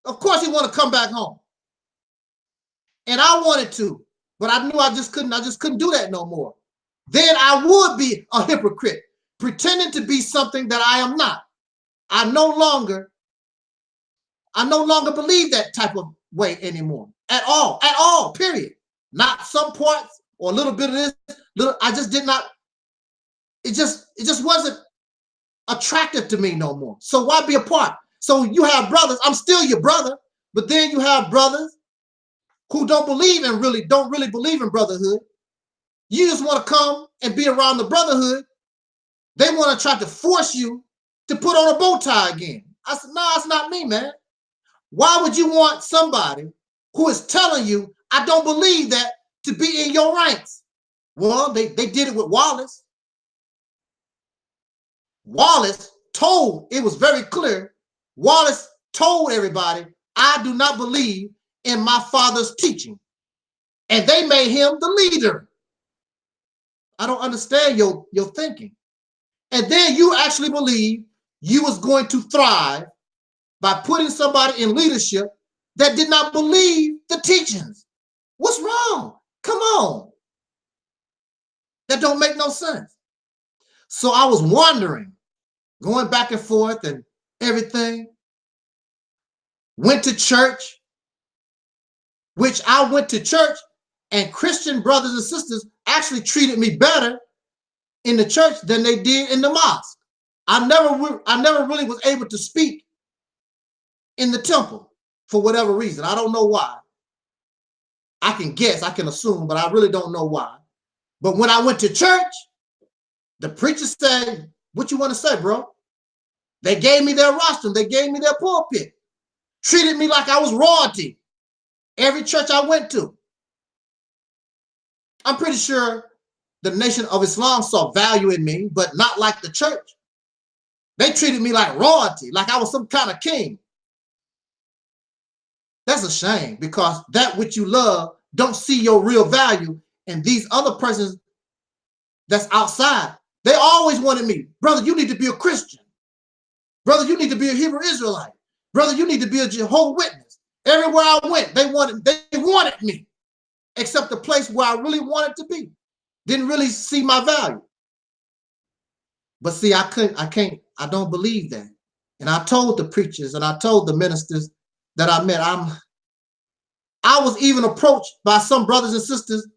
Of course he wanted to come back home. And I wanted to, but I knew I just couldn't do that no more. Then I would be a hypocrite, pretending to be something that I am not. I no longer believe that type of way anymore. At all, period. Not some parts or a little bit of this. I just did not, it just wasn't attractive to me no more. So why be apart? So you have brothers, I'm still your brother, but then you have brothers who don't really believe in brotherhood. You just want to come and be around the brotherhood. They want to try to force you to put on a bow tie again. I said, no, it's not me, man. Why would you want somebody who is telling you, I don't believe that, to be in your ranks? Well, they did it with Wallace. Wallace told, it was very clear, Wallace told everybody, I do not believe in my father's teaching. And they made him the leader. I don't understand your thinking. And then you actually believe you was going to thrive by putting somebody in leadership that did not believe the teachings. What's wrong? Come on. That don't make no sense. So I was wondering, going back and forth and everything. Went to church, which I went to church, and Christian brothers and sisters actually treated me better in the church than they did in the mosque. I never really was able to speak in the temple for whatever reason. I don't know why. I can guess, I can assume, but I really don't know why. But when I went to church, the preacher said, what you want to say, bro? They gave me their rostrum. They gave me their pulpit. Treated me like I was royalty. Every church I went to. I'm pretty sure the Nation of Islam saw value in me, but not like the church. They treated me like royalty, like I was some kind of king. That's a shame, because that which you love don't see your real value. And these other persons that's outside, they always wanted me, brother, you need to be a Christian. Brother, you need to be a Hebrew Israelite. Brother, you need to be a Jehovah's Witness. Everywhere I went, they wanted me, except the place where I really wanted to be. Didn't really see my value. But see, I don't believe that. And I told the preachers and I told the ministers that I met, I was even approached by some brothers and sisters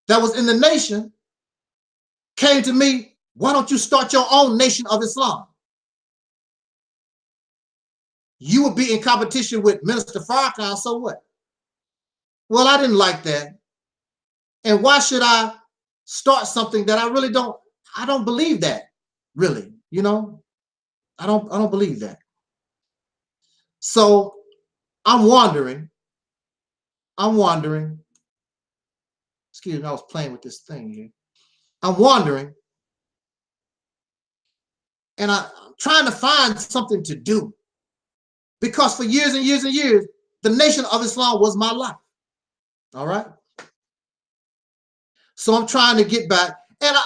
that was in the nation, came to me, why don't you start your own Nation of Islam? You would be in competition with Minister Farrakhan, so what? Well, I didn't like that. And why should I start something that I don't believe that, really, you know? I don't believe that. So I'm wondering, excuse me, I was playing with this thing here. I'm wondering, and I'm trying to find something to do, because for years and years and years, the Nation of Islam was my life. All right. So I'm trying to get back, and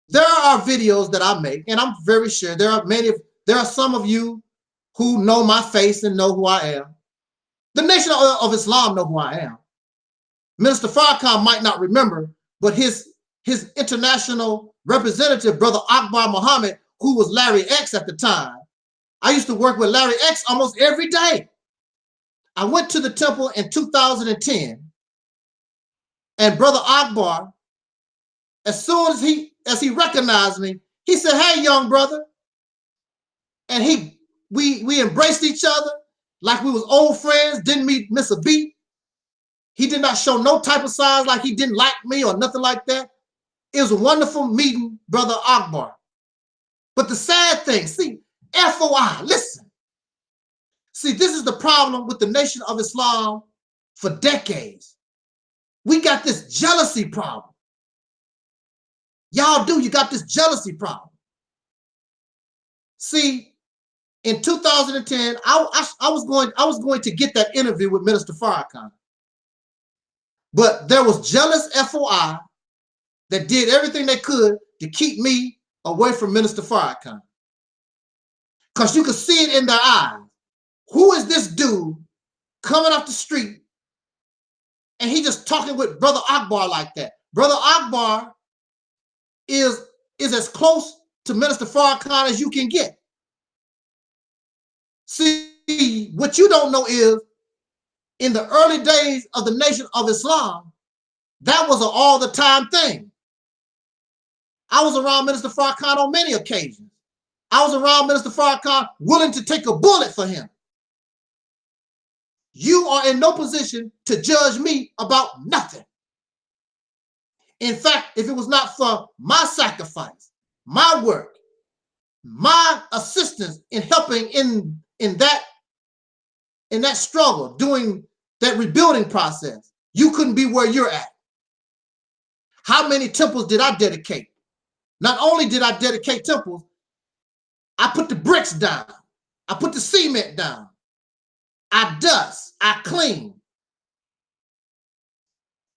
there are videos that I make, and I'm very sure there are some of you who know my face and know who I am. The Nation of Islam know who I am. Minister Farrakhan might not remember, but his his international representative, Brother Akbar Muhammad, who was Larry X at the time. I used to work with Larry X almost every day. I went to the temple in 2010, and Brother Akbar, as soon as he recognized me, he said, "Hey, young brother," and we embraced each other like we was old friends, didn't miss a beat. He did not show no type of signs like he didn't like me or nothing like that. It was a wonderful meeting, Brother Akbar. But the sad thing, see, FOI, listen. See, this is the problem with the Nation of Islam for decades. We got this jealousy problem. Y'all do, you got this jealousy problem. See, in 2010, I was going to get that interview with Minister Farrakhan. But there was jealous FOI that did everything they could to keep me away from Minister Farrakhan. Because you could see it in their eyes. Who is this dude coming off the street and he just talking with Brother Akbar like that? Brother Akbar is as close to Minister Farrakhan as you can get. See, what you don't know is, in the early days of the Nation of Islam, that was an all-the-time thing. I was around Minister Farrakhan on many occasions. I was around Minister Farrakhan willing to take a bullet for him. You are in no position to judge me about nothing. In fact, if it was not for my sacrifice, my work, my assistance in helping in that struggle, doing that rebuilding process, you couldn't be where you're at. How many temples did I dedicate? Not only did I dedicate temples, I put the bricks down. I put the cement down. I dust. I clean.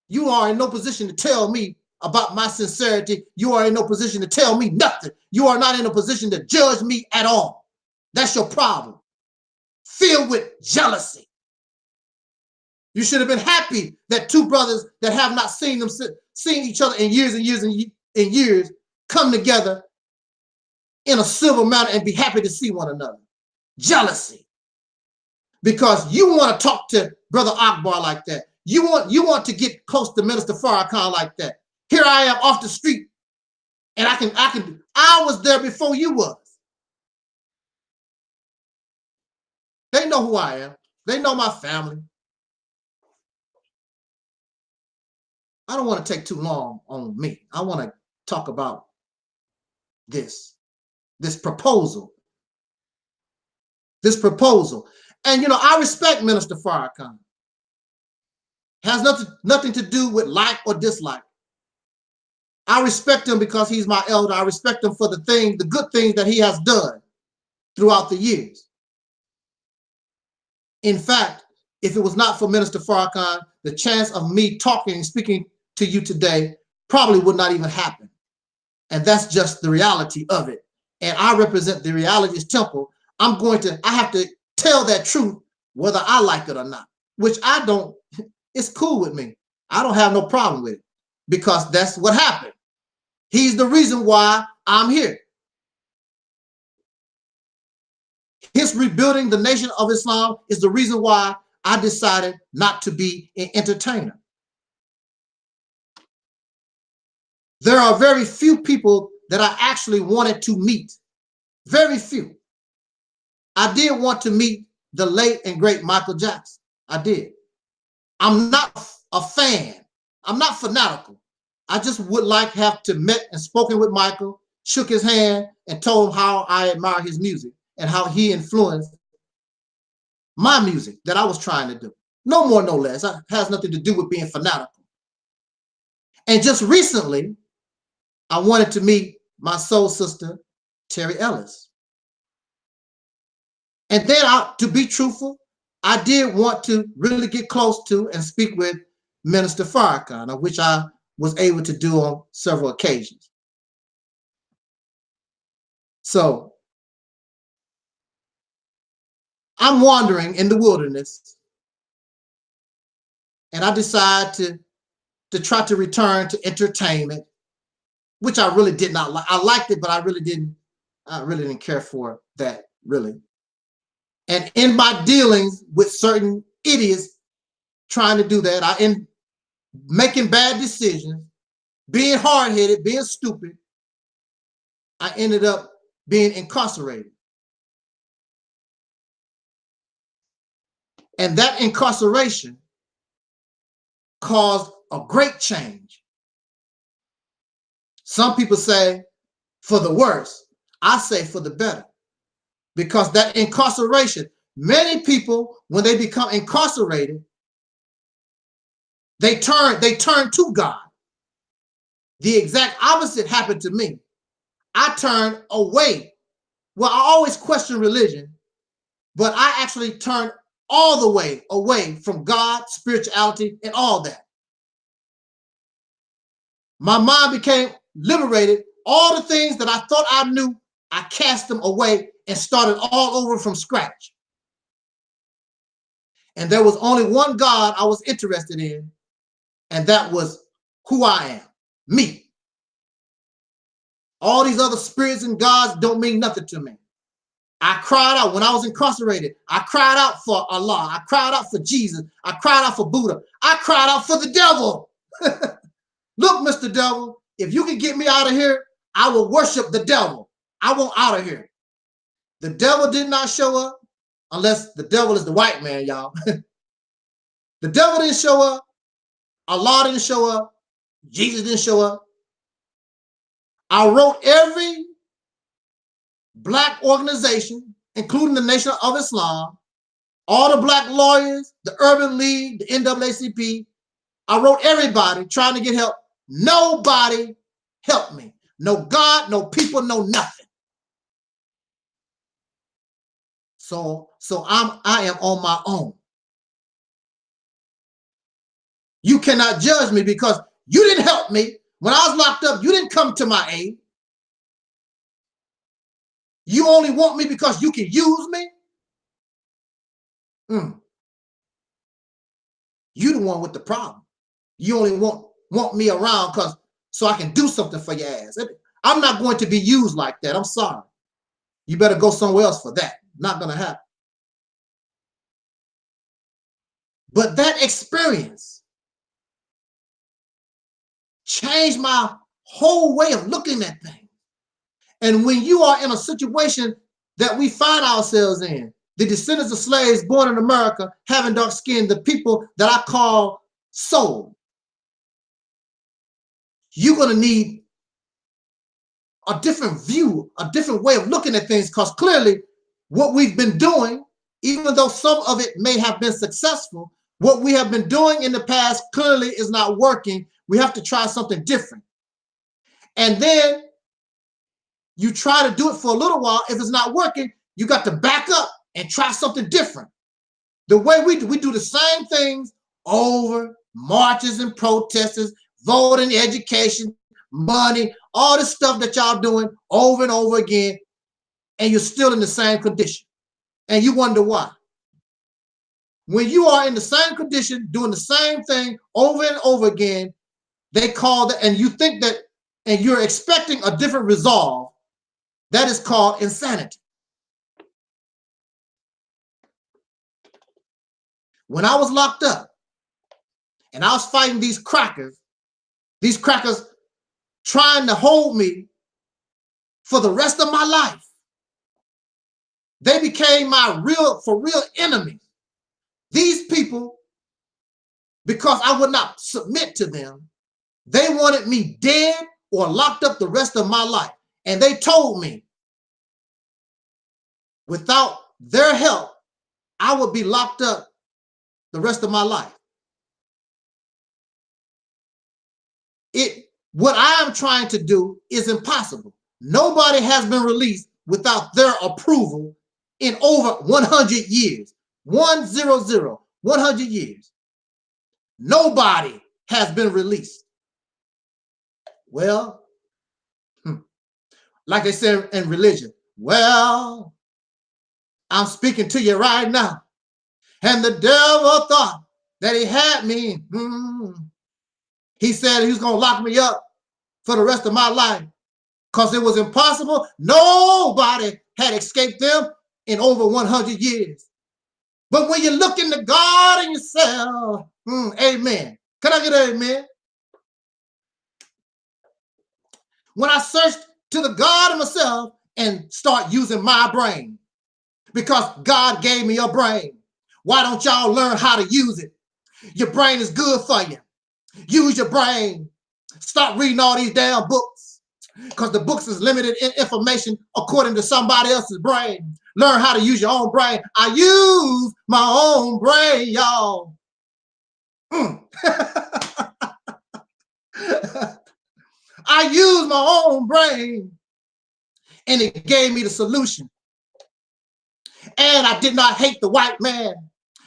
You are in no position to tell me about my sincerity. You are in no position to tell me nothing. You are not in a position to judge me at all. That's your problem. Filled with jealousy. You should have been happy that two brothers that have not seen each other in years and years and years come together in a civil manner and be happy to see one another. Jealousy. Because you want to talk to Brother Akbar like that. You want to get close to Minister Farrakhan like that. Here I am off the street, and I was there before you was. They know who I am. They know my family. I don't want to take too long on me. I want to talk about this proposal. This proposal. And, I respect Minister Farrakhan. Has nothing to do with like or dislike. I respect him because he's my elder. I respect him for the good things that he has done throughout the years. In fact, if it was not for Minister Farrakhan, the chance of me talking and speaking to you today probably would not even happen. And that's just the reality of it. And I represent the Realityist Temple. I have to tell that truth whether I like it or not, which I don't. It's cool with me. I don't have no problem with it because that's what happened. He's the reason why I'm here. His rebuilding the Nation of Islam is the reason why I decided not to be an entertainer. There are very few people that I actually wanted to meet. Very few. I did want to meet the late and great Michael Jackson. I did. I'm not a fan. I'm not fanatical. I just would like to have met and spoken with Michael, shook his hand, and told him how I admire his music and how he influenced my music that I was trying to do. No more, no less. It has nothing to do with being fanatical. And just recently, I wanted to meet my soul sister, Terry Ellis. And then, to be truthful, I did want to really get close to and speak with Minister Farrakhan, of which I was able to do on several occasions. So I'm wandering in the wilderness, and I decide to try to return to entertainment which I really did not like. I liked it, but I really didn't care for that, really. And in my dealings with certain idiots trying to do that, I end making bad decisions, being hard-headed, being stupid. I ended up being incarcerated. And that incarceration caused a great change. Some people say for the worse. I say for the better. Because that incarceration, many people, when they become incarcerated, they turn to God. The exact opposite happened to me. I turned away. Well, I always question religion, but I actually turned all the way away from God, spirituality, and all that. My mind became liberated. All the things that I thought I knew, I cast them away and started all over from scratch. And there was only one God I was interested in, and that was who I am, me. All these other spirits and gods don't mean nothing to me. I cried out when I was incarcerated. I cried out for Allah. I cried out for Jesus. I cried out for Buddha. I cried out for the devil. Look, Mr. Devil, if you can get me out of here, I will worship the devil. I want out of here. The devil did not show up, unless the devil is the white man, y'all. The devil didn't show up. Allah didn't show up. Jesus didn't show up. I wrote every black organization, including the Nation of Islam, all the black lawyers, the Urban League, the NAACP. I wrote everybody trying to get help. Nobody helped me. No God, no people, no nothing. So I am on my own. You cannot judge me because you didn't help me. When I was locked up, you didn't come to my aid. You only want me because you can use me? You the one with the problem. You only want me around so I can do something for your ass. I'm not going to be used like that. I'm sorry. You better go somewhere else for that. Not going to happen. But that experience changed my whole way of looking at things. And when you are in a situation that we find ourselves in, the descendants of slaves born in America, having dark skin, the people that I call soul, you're going to need a different view, a different way of looking at things, because clearly what we've been doing, even though some of it may have been successful, what we have been doing in the past clearly is not working. We have to try something different. And then you try to do it for a little while. If it's not working, you got to back up and try something different. The way we do the same things over, marches and protests, voting, education, money, all this stuff that y'all doing over and over again, and you're still in the same condition. And you wonder why. When you are in the same condition, doing the same thing over and over again, they call that, and you think that, and you're expecting a different resolve, that is called insanity. When I was locked up and I was fighting these crackers trying to hold me for the rest of my life, they became my real enemies. These people, because I would not submit to them, they wanted me dead or locked up the rest of my life. And they told me, without their help, I would be locked up the rest of my life. What I am trying to do is impossible. Nobody has been released without their approval in over 100 years. 100 years. Nobody has been released. Well, like they said in religion, well, I'm speaking to you right now. And the devil thought that he had me. He said he was going to lock me up for the rest of my life because it was impossible. Nobody had escaped them in over 100 years. But when you look into God and yourself, amen. Can I get an amen? When I searched to the God of myself and start using my brain, because God gave me a brain. Why don't y'all learn how to use it? Your brain is good for you. Use your brain. Stop reading all these damn books because the books is limited in information according to somebody else's brain. Learn how to use your own brain. I use my own brain, y'all. I use my own brain, and it gave me the solution. And I did not hate the white man.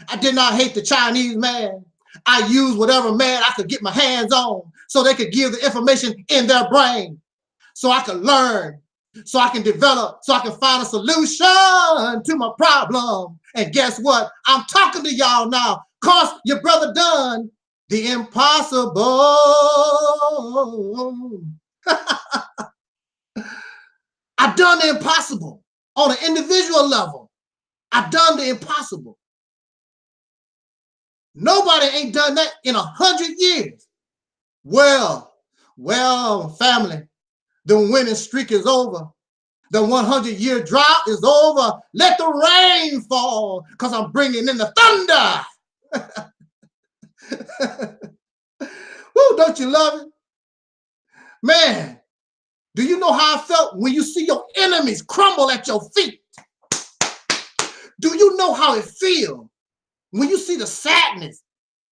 I did not hate the Chinese man. I used whatever man I could get my hands on so they could give the information in their brain so I could learn, so I can develop, so I can find a solution to my problem. And guess what? I'm talking to y'all now because your brother done the impossible. I've done the impossible on an individual level. I've done the impossible. Nobody ain't done that in 100 years. Well, family, the winning streak is over. The 100-year drought is over. Let the rain fall because I'm bringing in the thunder. Woo, don't you love it? Man, do you know how I felt when you see your enemies crumble at your feet? Do you know how it feels when you see the sadness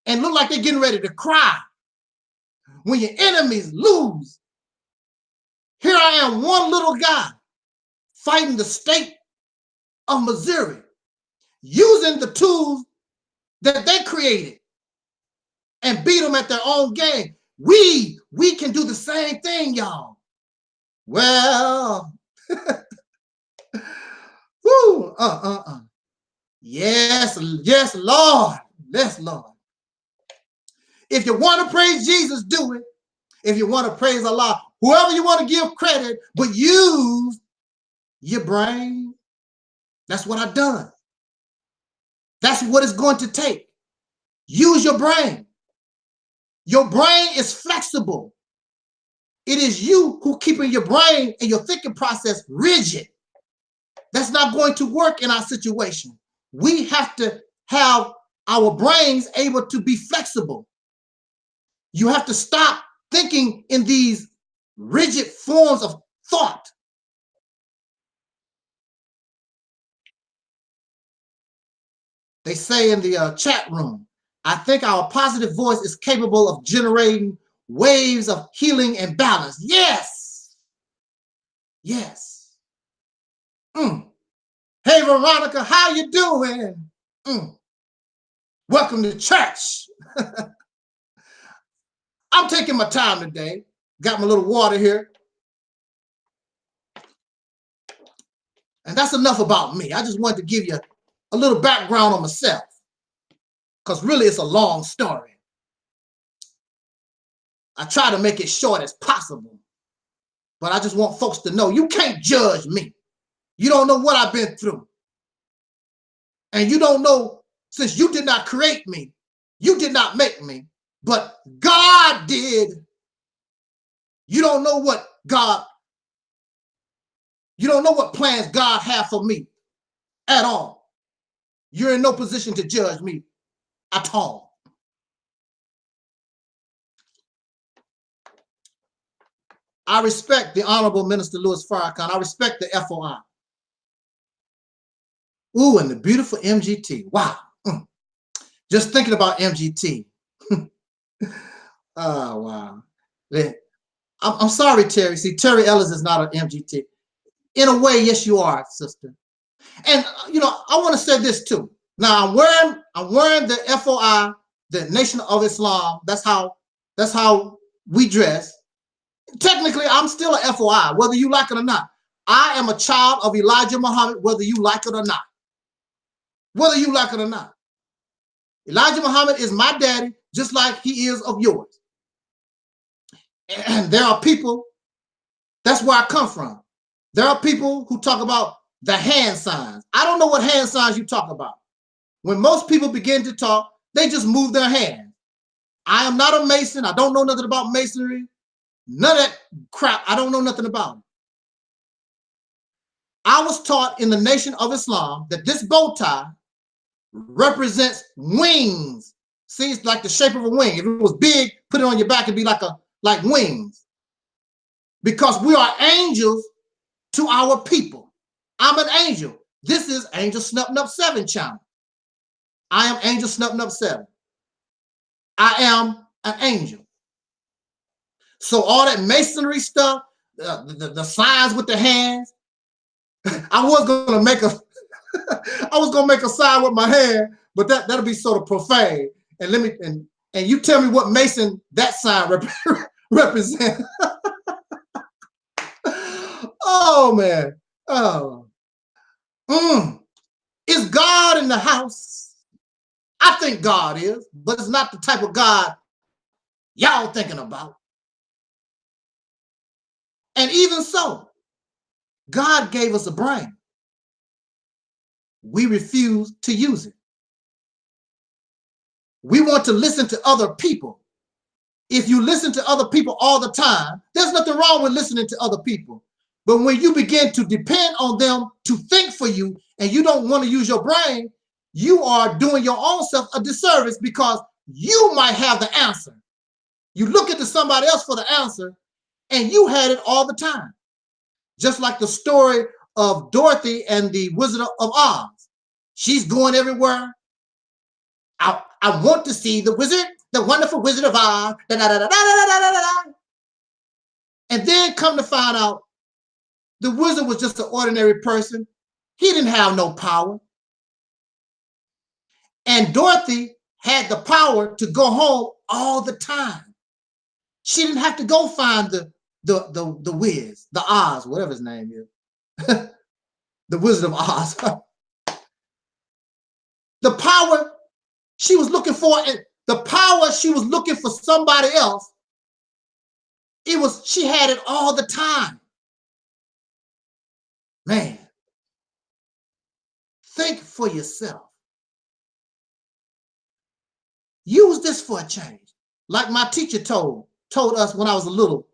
and look like they're getting ready to cry? When your enemies lose. Here I am, one little guy fighting the state of Missouri, using the tools that they created and beat them at their own game. We can do the same thing, y'all. Well, woo, Yes, Lord. Yes, Lord. If you want to praise Jesus, do it. If you want to praise Allah, whoever you want to give credit, but use your brain. That's what I've done. That's what it's going to take. Use your brain. Your brain is flexible. It is you who keeping your brain and your thinking process rigid. That's not going to work in our situation. We have to have our brains able to be flexible. You have to stop thinking in these rigid forms of thought. They say in the chat room, I think our positive voice is capable of generating waves of healing and balance. Yes. Yes. Hey, Veronica, how you doing? Welcome to church. I'm taking my time today. Got my little water here. And that's enough about me. I just wanted to give you a little background on myself, because really it's a long story. I try to make it short as possible, but I just want folks to know you can't judge me. You don't know what I've been through. And you don't know, since you did not create me, you did not make me, but God did. You don't know what you don't know what plans God had for me at all. You're in no position to judge me at all. I respect the Honorable Minister Louis Farrakhan. I respect the FOI. Ooh, and the beautiful MGT. Wow. Just thinking about MGT. Oh, wow. I'm sorry, Terry. See, Terry Ellis is not an MGT. In a way, yes, you are, sister. And, you know, I want to say this, too. Now, I'm wearing the FOI, the Nation of Islam. That's how we dress. Technically, I'm still an FOI, whether you like it or not. I am a child of Elijah Muhammad, whether you like it or not. Whether you like it or not. Elijah Muhammad is my daddy, just like he is of yours. And there are people, that's where I come from. There are people who talk about the hand signs. I don't know what hand signs you talk about. When most people begin to talk, they just move their hands. I am not a Mason. I don't know nothing about Masonry. None of that crap. I don't know nothing about it. I was taught in the Nation of Islam that this bow tie represents wings. See, it's like the shape of a wing. If it was big, put it on your back, it'd be like wings. Because we are angels to our people. I'm an angel. This is Angel Snup Nup 7 channel. I am Angel Snup Nup 7. I am an angel. So all that masonry stuff, the signs with the hands, I was gonna make a sign with my hand, but that'll be sort of profane. And let me and you tell me what Mason that sign represents. Oh man. Oh. Is God in the house? I think God is, but it's not the type of God y'all thinking about. And even so, God gave us a brain. We refuse to use it. We want to listen to other people. If you listen to other people all the time, there's nothing wrong with listening to other people. But when you begin to depend on them to think for you and you don't want to use your brain, you are doing your own self a disservice because you might have the answer. You look into somebody else for the answer and you had it all the time. Just like the story of Dorothy and the Wizard of Oz. She's going everywhere. I want to see the wizard, the wonderful Wizard of Oz. Da, da, da, da, da, da, da, da. And then come to find out the wizard was just an ordinary person. He didn't have no power. And Dorothy had the power to go home all the time. She didn't have to go find the Wiz, the Oz, whatever his name is. The Wizard of Oz. The power she was looking for, and the power she was looking for somebody else, she had it all the time. Man, think for yourself. Use this for a change. Like my teacher told us when I was a little,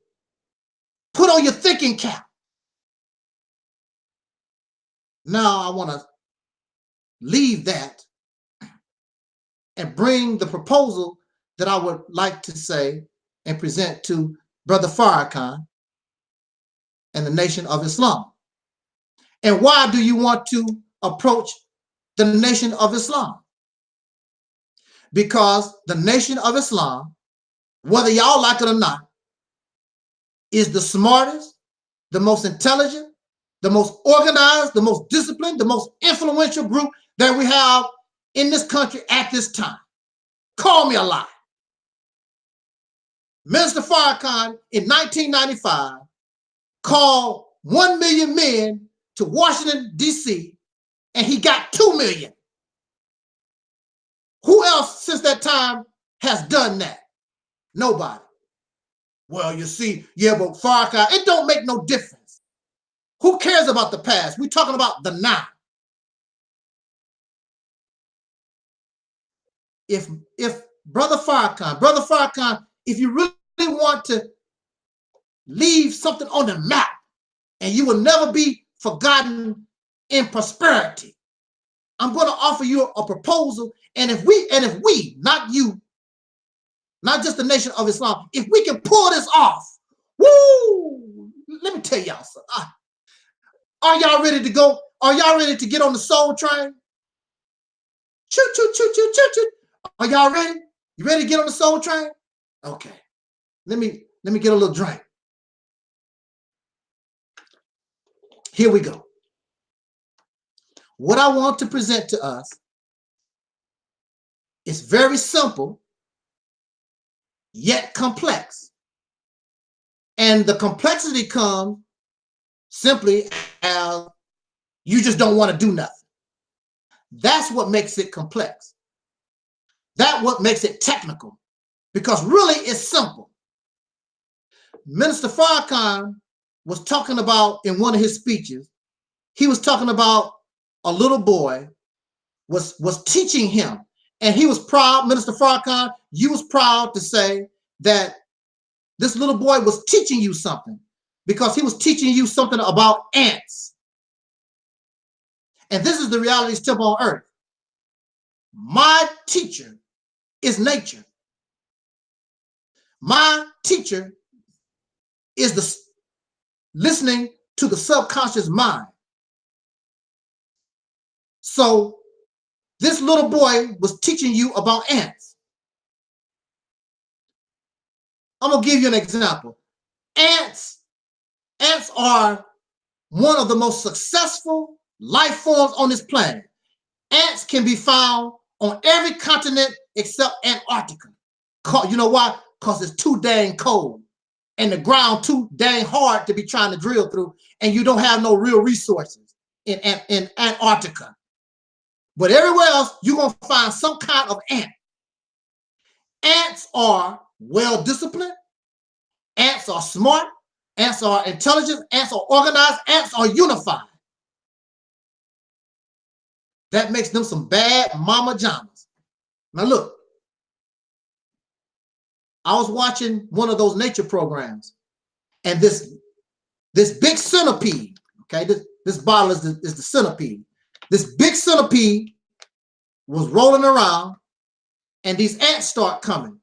put on your thinking cap. Now I want to leave that and bring the proposal that I would like to say and present to Brother Farrakhan and the Nation of Islam. And why do you want to approach the Nation of Islam? Because the Nation of Islam, whether y'all like it or not, is the smartest, the most intelligent, the most organized, the most disciplined, the most influential group that we have in this country at this time. Call me a lie. Minister Farrakhan in 1995 called 1 million men to Washington, D.C., and he got 2 million. Who else since that time has done that? Nobody. Well, you see, yeah, but Farrakhan, it don't make no difference. Who cares about the past? We're talking about the now. If Brother Farrakhan, if you really want to leave something on the map and you will never be forgotten in prosperity, I'm going to offer you a proposal. And if we, not you, not just the Nation of Islam, if we can pull this off, woo, let me tell y'all something. Are y'all ready to go? Are y'all ready to get on the soul train? Choo, choo, choo, choo, choo, choo. Are y'all ready? You ready to get on the soul train? Okay. Let me get a little drink. Here we go. What I want to present to us is very simple, yet complex. And the complexity comes simply as you just don't want to do nothing. That's what makes it complex. That's what makes it technical, because really it's simple. Minister Farrakhan was talking about in one of his speeches, he was talking about a little boy was teaching him. And he was proud, Minister Farrakhan, you was proud to say that this little boy was teaching you something because he was teaching you something about ants. And this is the reality's temple on earth. My teacher is nature. My teacher is the listening to the subconscious mind. So this little boy was teaching you about ants. I'm gonna give you an example. Ants are one of the most successful life forms on this planet. Ants can be found on every continent except Antarctica. You know why? Because it's too dang cold and the ground too dang hard to be trying to drill through, and you don't have no real resources in Antarctica. But everywhere else, you're going to find some kind of ant. Ants are well-disciplined. Ants are smart. Ants are intelligent. Ants are organized. Ants are unified. That makes them some bad mama jamas. Now look, I was watching one of those nature programs, and this big centipede, okay, this bottle is the centipede. This big centipede was rolling around, and these ants start coming.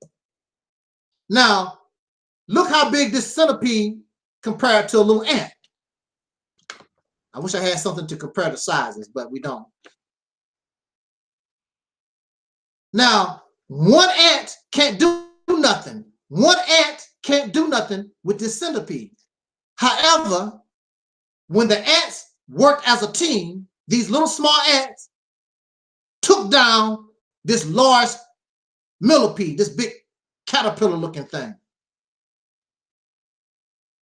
Now, look how big this centipede compared to a little ant. I wish I had something to compare the sizes, but we don't. Now, one ant can't do nothing. One ant can't do nothing with this centipede. However, when the ants worked as a team, these little small ants took down this large millipede, this big caterpillar looking thing.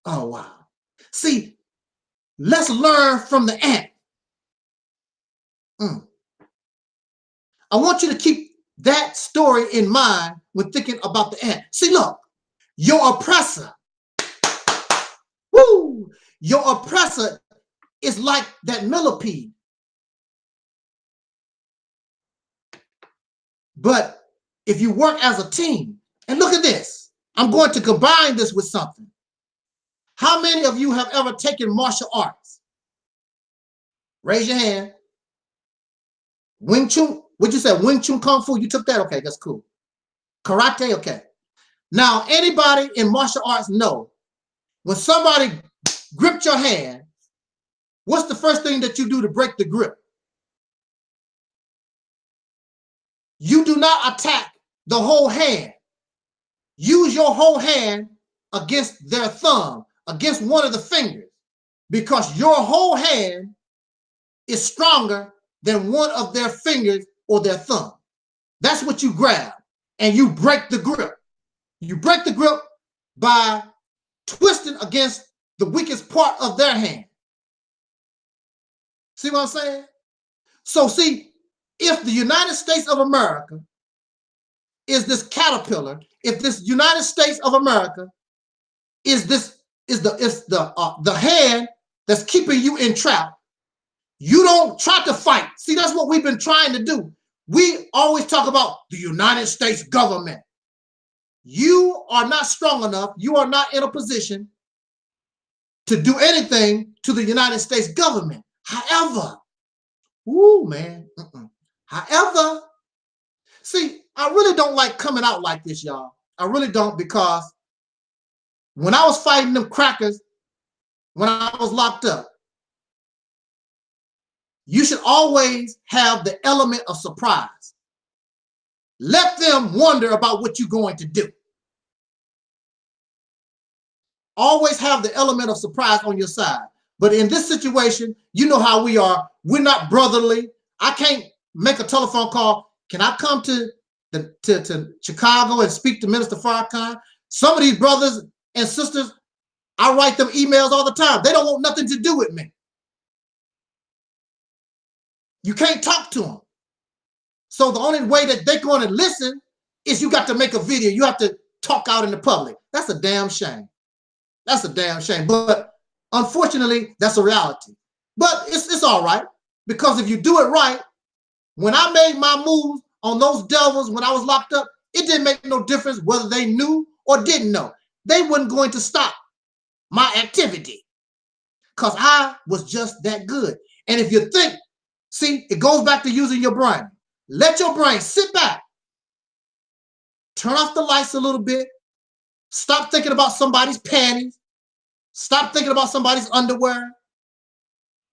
Oh, wow. See, let's learn from the ant. I want you to keep that story in mind when thinking about the ant. See, look, your oppressor, your oppressor is like that millipede. But if you work as a team, and look at this, I'm going to combine this with something. How many of you have ever taken martial arts? Raise your hand. Wing Chun, what'd you say? Wing Chun Kung Fu, you took that? Okay, that's cool. Karate, okay. Now, anybody in martial arts know when somebody gripped your hand, what's the first thing that you do to break the grip? You do not attack the whole hand. Use your whole hand against their thumb, against one of the fingers, because your whole hand is stronger than one of their fingers or their thumb. That's what you grab, and you break the grip. You break the grip by twisting against the weakest part of their hand. See what I'm saying? So see, if the United States of America is this caterpillar, if this United States of America is the hand that's keeping you in trap, you don't try to fight. See, that's what we've been trying to do. We always talk about the United States government. You are not strong enough. You are not in a position to do anything to the United States government. However, however, see, I really don't like coming out like this, y'all. I really don't, because when I was fighting them crackers, when I was locked up, you should always have the element of surprise. Let them wonder about what you're going to do. Always have the element of surprise on your side. But in this situation, you know how we are. We're not brotherly. I can't make a telephone call. Can I come to Chicago and speak to Minister Farrakhan? Some of these brothers and sisters, I write them emails all the time. They don't want nothing to do with me. You can't talk to them. So the only way that they're going to listen is you got to make a video. You have to talk out in the public. That's a damn shame. That's a damn shame. But unfortunately, that's a reality. But it's all right, because if you do it right, when I made my moves on those devils when I was locked up, it didn't make no difference whether they knew or didn't know. They weren't going to stop my activity because I was just that good. And if you think, see, it goes back to using your brain. Let your brain sit back, turn off the lights a little bit, stop thinking about somebody's panties, stop thinking about somebody's underwear,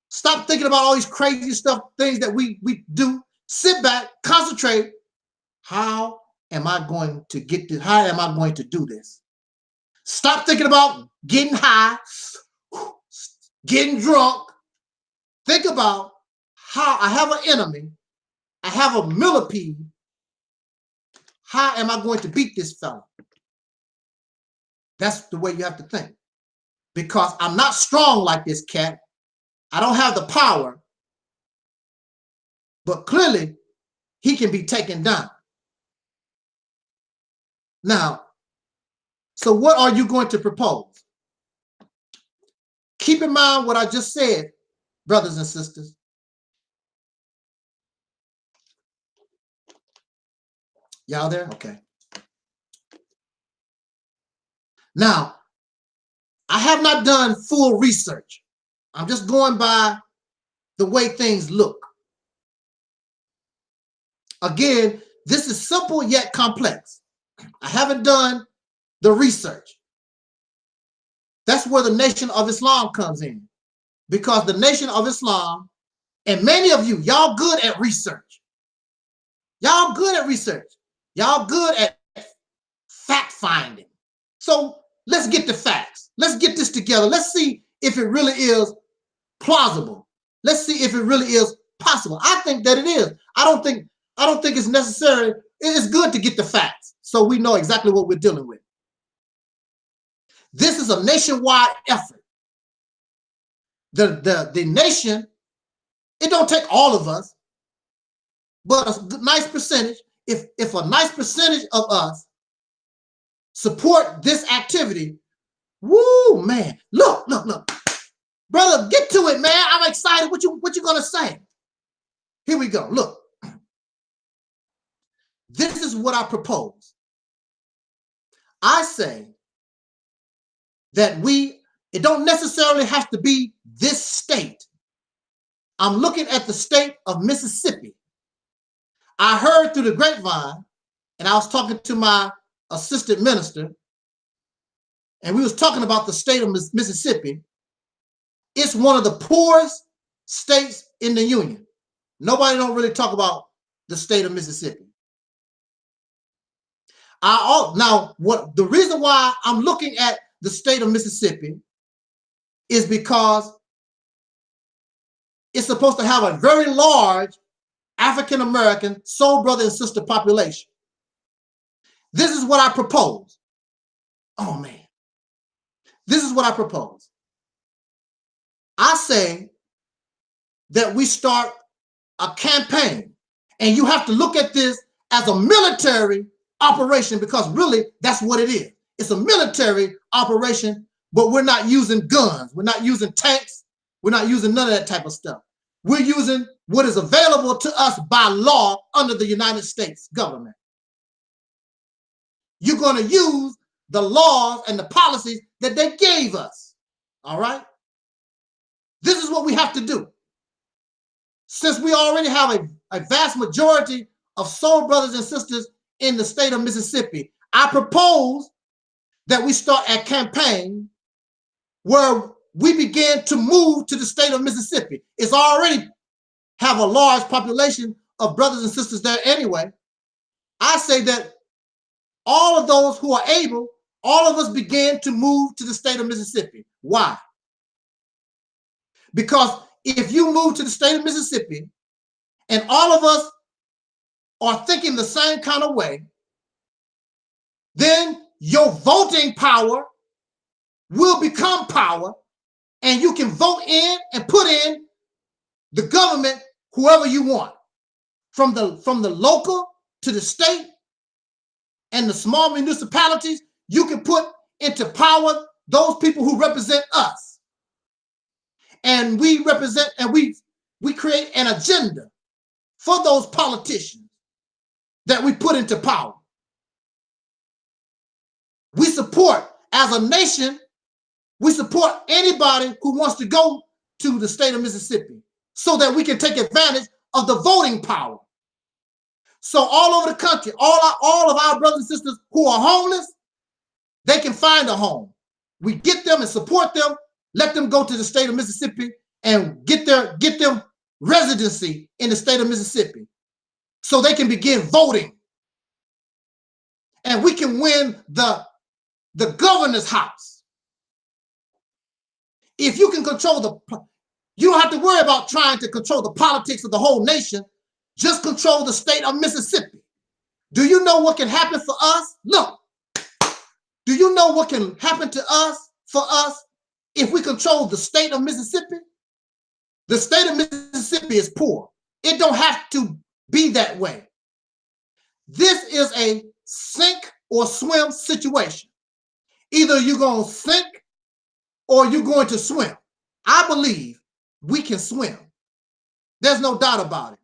stop thinking about all these crazy stuff, things that we do. Sit back, concentrate. How am I going to get this? How am I going to do this? Stop thinking about getting high, getting drunk. Think about how I have an enemy. I have a millipede. How am I going to beat this fella? That's the way you have to think. Because I'm not strong like this cat. I don't have the power. But clearly, he can be taken down. Now, so what are you going to propose? Keep in mind what I just said, brothers and sisters. Y'all there? Okay. Now, I have not done full research. I'm just going by the way things look. Again, this is simple yet complex. I haven't done the research. That's where the Nation of Islam comes in. Because the Nation of Islam, and many of you, y'all good at research. Y'all good at research. Y'all good at fact finding. So let's get the facts. Let's get this together. Let's see if it really is plausible. Let's see if it really is possible. I think that it is. I don't think it's necessary. It's good to get the facts so we know exactly what we're dealing with. This is a nationwide effort. The nation, it don't take all of us, but a nice percentage. If a nice percentage of us support this activity, woo, man, look. Brother, get to it, man. I'm excited. What you gonna say? Here we go. Look. This is what I propose. I say that it don't necessarily have to be this state. I'm looking at the state of Mississippi. I heard through the grapevine, and I was talking to my assistant minister, and we was talking about the state of Mississippi. It's one of the poorest states in the union. Nobody don't really talk about the state of Mississippi. Now, the reason why I'm looking at the state of Mississippi is because it's supposed to have a very large African-American soul brother and sister population. This is what I propose. Oh, man. This is what I propose. I say that we start a campaign, and you have to look at this as a military operation, because really that's what it is. It's a military operation, but we're not using guns. We're not using tanks. We're not using none of that type of stuff. We're using what is available to us by law under the United States government. You're going to use the laws and the policies that they gave us. All right? This is what we have to do. Since we already have a vast majority of soul brothers and sisters in the state of Mississippi, I propose that we start a campaign where we begin to move to the state of Mississippi. It's already have a large population of brothers and sisters there anyway. I say that all of those who are able, all of us begin to move to the state of Mississippi. Why? Because if you move to the state of Mississippi and all of us are thinking the same kind of way, then your voting power will become power, and you can vote in and put in the government whoever you want, from the local to the state and the small municipalities. You can put into power those people who represent us. And we represent, and we create an agenda for those politicians that we put into power. We support, as a nation, we support anybody who wants to go to the state of Mississippi so that we can take advantage of the voting power. So all over the country, all of our brothers and sisters who are homeless, they can find a home. We get them and support them, let them go to the state of Mississippi and get them residency in the state of Mississippi so they can begin voting. And we can win the governor's house. If you can control you don't have to worry about trying to control the politics of the whole nation. Just control the state of Mississippi. Do you know what can happen for us? Look, do you know what can happen to us, for us, if we control the state of Mississippi? The state of Mississippi is poor. It don't have to be that way. This is a sink or swim situation. Either you're going to sink or you're going to swim. I believe we can swim. There's no doubt about it.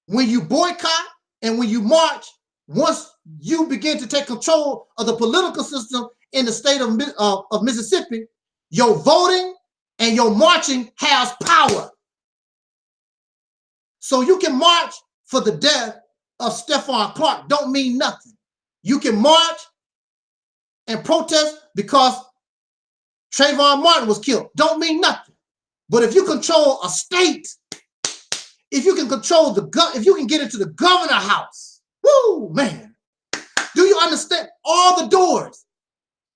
When you boycott and when you march, once you begin to take control of the political system in the state of Mississippi, your voting and your marching has power. So you can march for the death of Stephon Clark, don't mean nothing. You can march and protest because Trayvon Martin was killed, don't mean nothing. But if you control a state, if you can control if you can get into the governor house, woo, man. Do you understand? All the doors.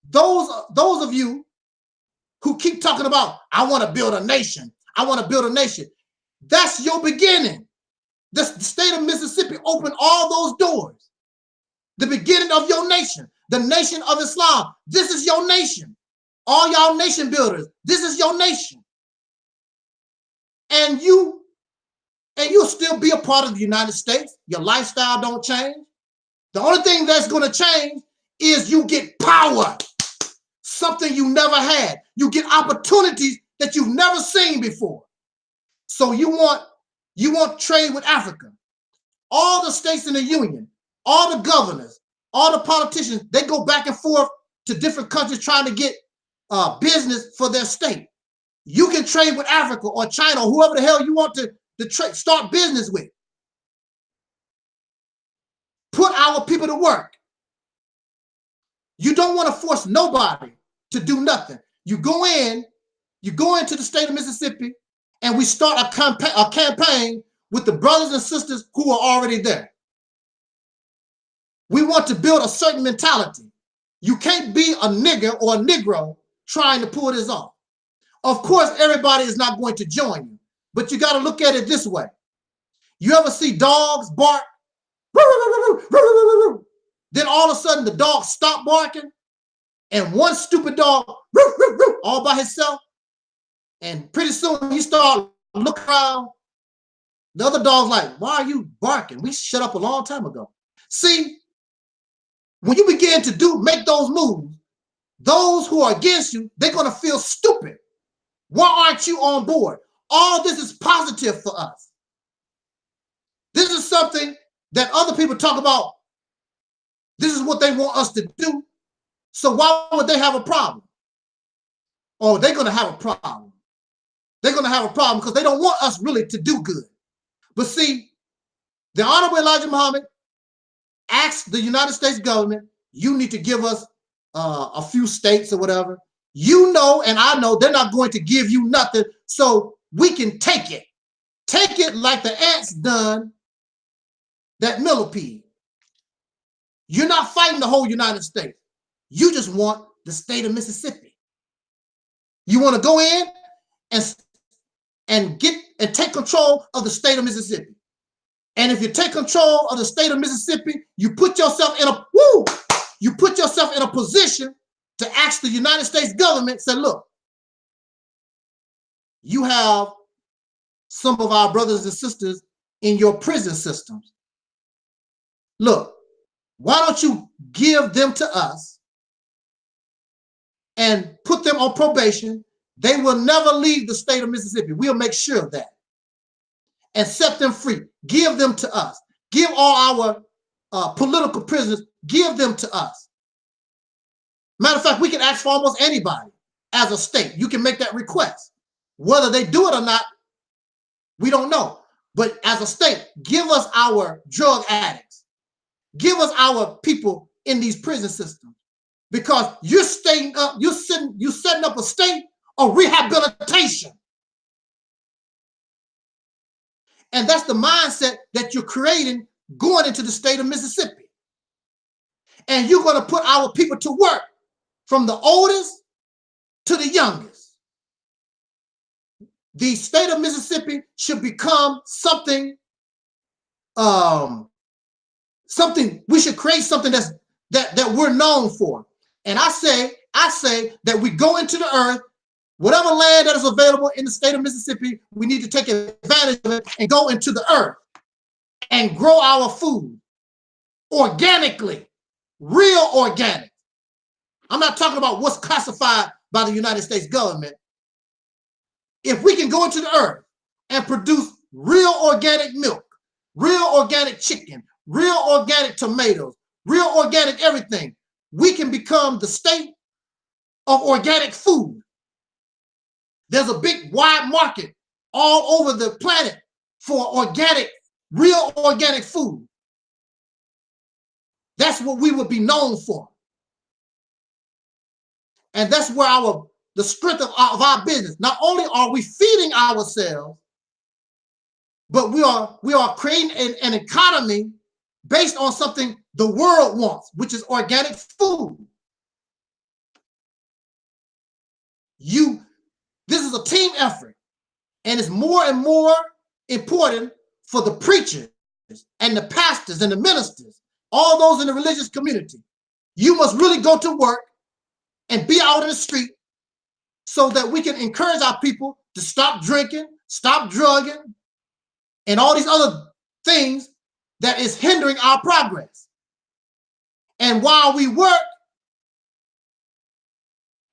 Those of you who keep talking about, I want to build a nation. I want to build a nation. That's your beginning. The state of Mississippi opened all those doors. The beginning of your nation, the nation of Islam. This is your nation. All y'all nation builders, this is your nation. And you'll still be a part of the United States. Your lifestyle don't change. The only thing that's going to change is you get power, something you never had. You get opportunities that you've never seen before. So you want trade with Africa. All the states in the union, all the governors, all the politicians, they go back and forth to different countries trying to get business for their state. You can trade with Africa or China or whoever the hell you want to start business with. Put our people to work. You don't want to force nobody to do nothing. You go into the state of Mississippi and we start a campaign with the brothers and sisters who are already there. We want to build a certain mentality. You can't be a nigger or a Negro trying to pull this off. Of course, everybody is not going to join you, but you got to look at it this way. You ever see dogs bark? Then all of a sudden the dog stop barking and one stupid dog all by himself. And pretty soon you start looking around. The other dog's like, why are you barking? We shut up a long time ago. See, when you begin to make those moves, those who are against you, they're going to feel stupid. Why aren't you on board? All this is positive for us. This is something that other people talk about. This is what they want us to do. So why would they have a problem? Oh, they're going to have a problem. They're going to have a problem because they don't want us really to do good. But see, the Honorable Elijah Muhammad asked the United States government, you need to give us a few states or whatever. You know, and I know they're not going to give you nothing, so we can take it. Take it like the ants done that millipede. You're not fighting the whole United States. You just want the state of Mississippi. You want to go in and take control of the state of Mississippi. And if you take control of the state of Mississippi, you put yourself in a position to ask the United States government, say, look, you have some of our brothers and sisters in your prison systems. Look, why don't you give them to us and put them on probation, they will never leave the state of Mississippi. We'll make sure of that. And set them free. Give them to us. Give all our political prisoners, give them to us. Matter of fact, we can ask for almost anybody as a state. You can make that request. Whether they do it or not, we don't know. But as a state, give us our drug addicts. Give us our people in these prison systems. Because you're setting up a state of rehabilitation. And that's the mindset that you're creating going into the state of Mississippi. And you're going to put our people to work from the oldest to the youngest. The state of Mississippi should become something, we should create something that we're known for. And I say that we go into the earth, whatever land that is available in the state of Mississippi, we need to take advantage of it and go into the earth and grow our food organically, real organic. I'm not talking about what's classified by the United States government. If we can go into the earth and produce real organic milk, real organic chicken, real organic tomatoes, real organic everything, we can become the state of organic food. There's a big wide market all over the planet for organic, real organic food. That's what we would be known for. And that's where the strength of our business. Not only are we feeding ourselves, but we are creating an economy based on something the world wants, which is organic food. This is a team effort, and it's more and more important for the preachers and the pastors and the ministers, all those in the religious community. You must really go to work and be out in the street so that we can encourage our people to stop drinking, stop drugging, and all these other things that is hindering our progress. And while we work,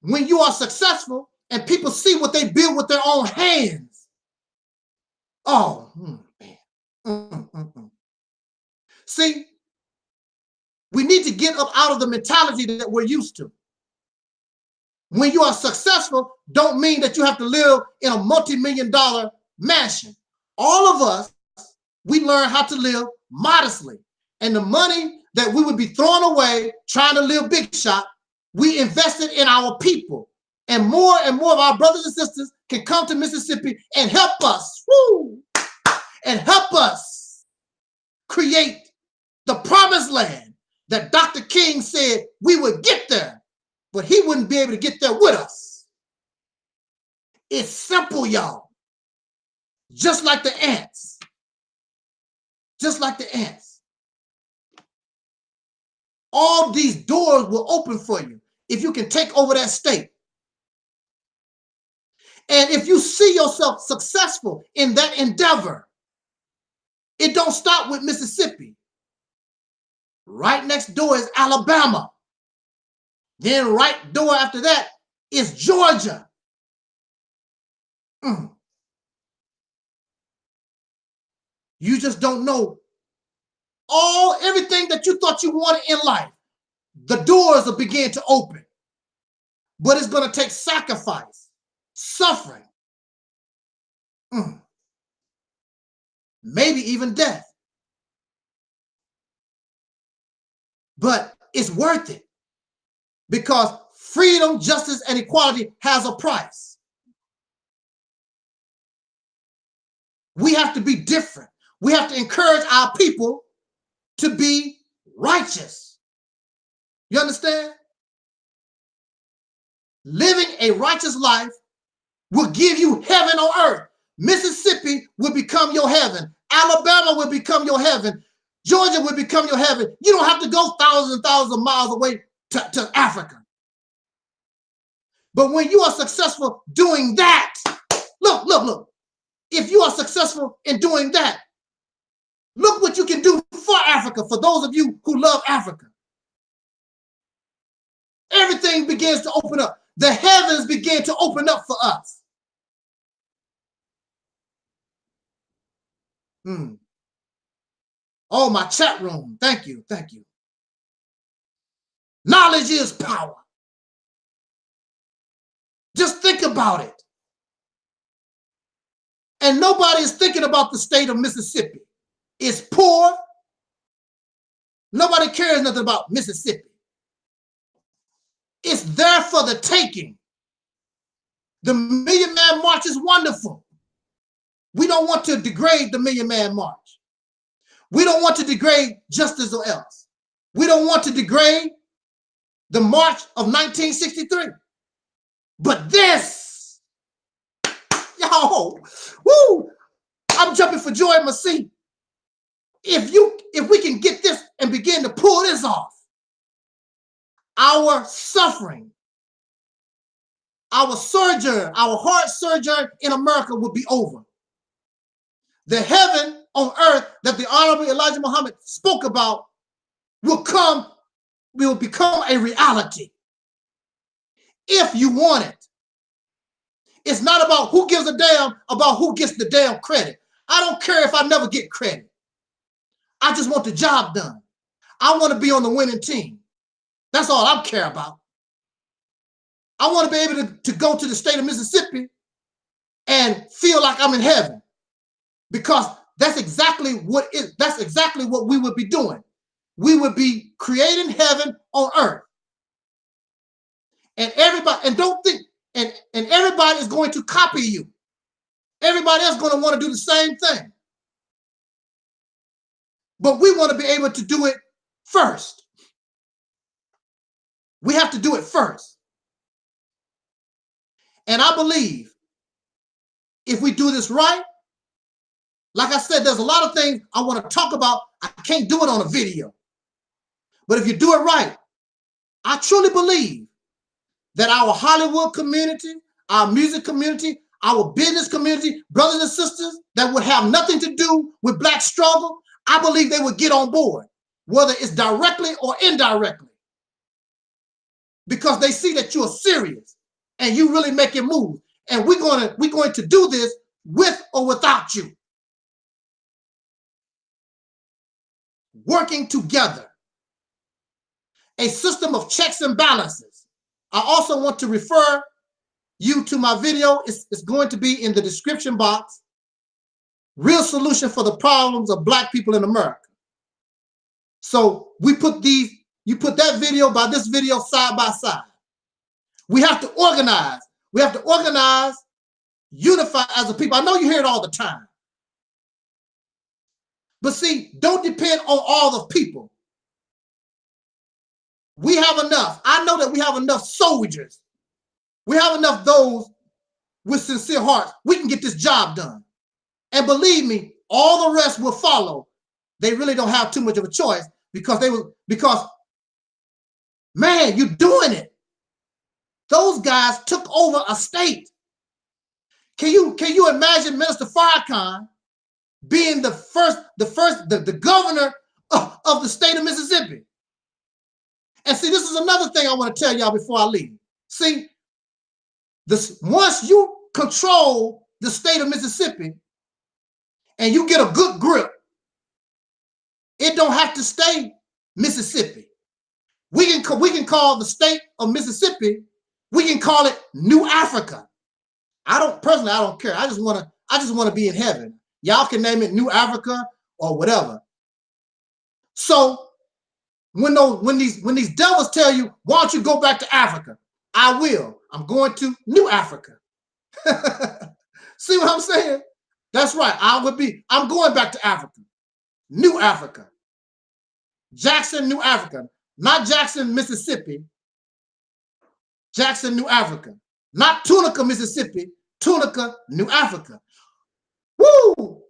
when you are successful and people see what they build with their own hands, oh, man. See, we need to get up out of the mentality that we're used to. When you are successful, don't mean that you have to live in a multi-million-dollar mansion. All of us, we learn how to live modestly. And the money that we would be throwing away trying to live big shot, we invested in our people. And more of our brothers and sisters can come to Mississippi and help us, and help us create the promised land that Dr. King said we would get there, but he wouldn't be able to get there with us. It's simple, y'all. Just like the ants. Just like the ants. All these doors will open for you if you can take over that state. And if you see yourself successful in that endeavor, it don't stop with Mississippi. Right next door is Alabama. Then right door after that is Georgia. You just don't know everything that you thought you wanted in life. The doors will begin to open. But it's going to take sacrifice, suffering, maybe even death. But it's worth it because freedom, justice, and equality has a price. We have to be different. We have to encourage our people to be righteous. You understand? Living a righteous life will give you heaven on earth. Mississippi will become your heaven. Alabama will become your heaven. Georgia will become your heaven. You don't have to go thousands and thousands of miles away to Africa. But when you are successful doing that, look. If you are successful in doing that, look what you can do for Africa, for those of you who love Africa. everything begins to open up. The heavens begin to open up for us. Oh, my chat room. Thank you. Thank you. Knowledge is power. Just think about it. And nobody is thinking about the state of Mississippi. It's poor. Nobody cares nothing about Mississippi. It's there for the taking. The Million Man March is wonderful. We don't want to degrade the Million Man March. We don't want to degrade Justice or Else. We don't want to degrade the March of 1963. But this, yo, woo, I'm jumping for joy in my seat. If we can get this and begin to pull this off, our suffering, our sojourn, our hard sojourn in America will be over. The heaven on earth that the Honorable Elijah Muhammad spoke about will become a reality if you want it. It's not about who gives a damn about who gets the damn credit. I don't care if I never get credit. I just want the job done. I want to be on the winning team. That's all I care about. I want to be able to go to the state of Mississippi and feel like I'm in heaven, because that's exactly what we would be doing. We would be creating heaven on earth. And everybody, and don't think, and everybody is going to copy you. Everybody else is going to want to do the same thing. But we want to be able to do it first. We have to do it first. And I believe if we do this right, like I said, there's a lot of things I want to talk about. I can't do it on a video. But if you do it right, I truly believe that our Hollywood community, our music community, our business community, brothers and sisters that would have nothing to do with Black struggle, I believe they would get on board, whether it's directly or indirectly, because they see that you are serious and you really make it move. And we're going to do this with or without you. Working together. A system of checks and balances. I also want to refer you to my video. It's going to be in the description box. Real solution for the problems of Black people in America. So we put these, you put that video by this video side by side. We have to organize. We have to organize, unify as a people. I know you hear it all the time. But see, don't depend on all the people. We have enough. I know that we have enough soldiers. We have enough those with sincere hearts. We can get this job done. And believe me, all the rest will follow. They really don't have too much of a choice because man, you're doing it. Those guys took over a state. Can you imagine Minister Farrakhan being the governor of the state of Mississippi? And see, this is another thing I want to tell y'all before I leave. See, once you control the state of Mississippi and you get a good grip, it don't have to stay Mississippi. We can call the state of Mississippi, we can call it New Africa. I don't care. I just want to be in heaven. Y'all can name it New Africa or whatever. So when these devils tell you, why don't you go back to Africa? I will. I'm going to New Africa. See what I'm saying? That's right. I'm going back to Africa. New Africa. Jackson, New Africa. Not Jackson, Mississippi. Jackson, New Africa. Not Tunica, Mississippi. Tunica, New Africa. Woo!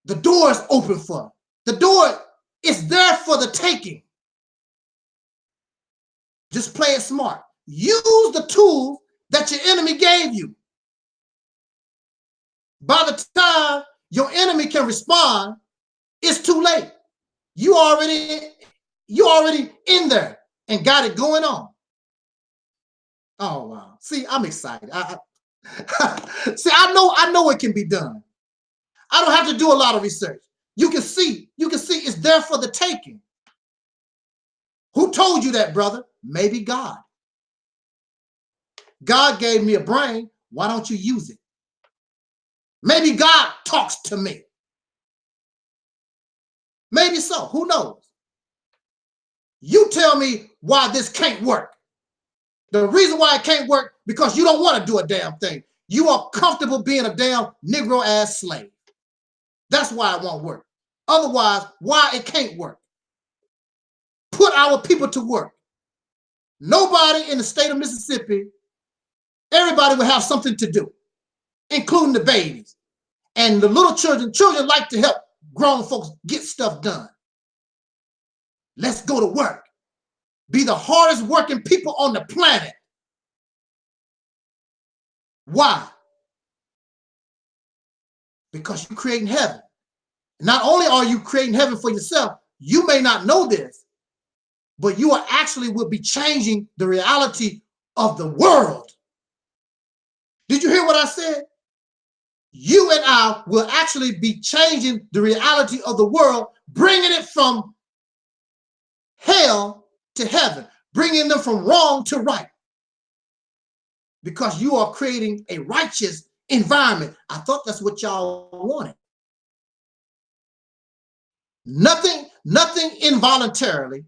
The door is open for. The door is there for the taking. Just play it smart. Use the tools that your enemy gave you. By the time your enemy can respond, it's too late. You already in there and got it going on. Oh wow. See, I'm excited. See, I know it can be done. I don't have to do a lot of research. You can see it's there for the taking. Who told you that, brother? Maybe God. God gave me a brain. Why don't you use it? Maybe God talks to me. Maybe so. Who knows? You tell me why this can't work. The reason why it can't work, because you don't want to do a damn thing. You are comfortable being a damn Negro-ass slave. That's why it won't work. Otherwise, why it can't work? Put our people to work. Nobody in the state of Mississippi, everybody will have something to do, including the babies. And the little children like to help grown folks get stuff done. Let's go to work. Be the hardest working people on the planet. Why? Because you're creating heaven. Not only are you creating heaven for yourself, you may not know this, but you are actually will be changing the reality of the world. Did you hear what I said? You and I will actually be changing the reality of the world, bringing it from hell to heaven, bringing them from wrong to right. Because you are creating a righteous environment. I thought that's what y'all wanted. Nothing involuntarily.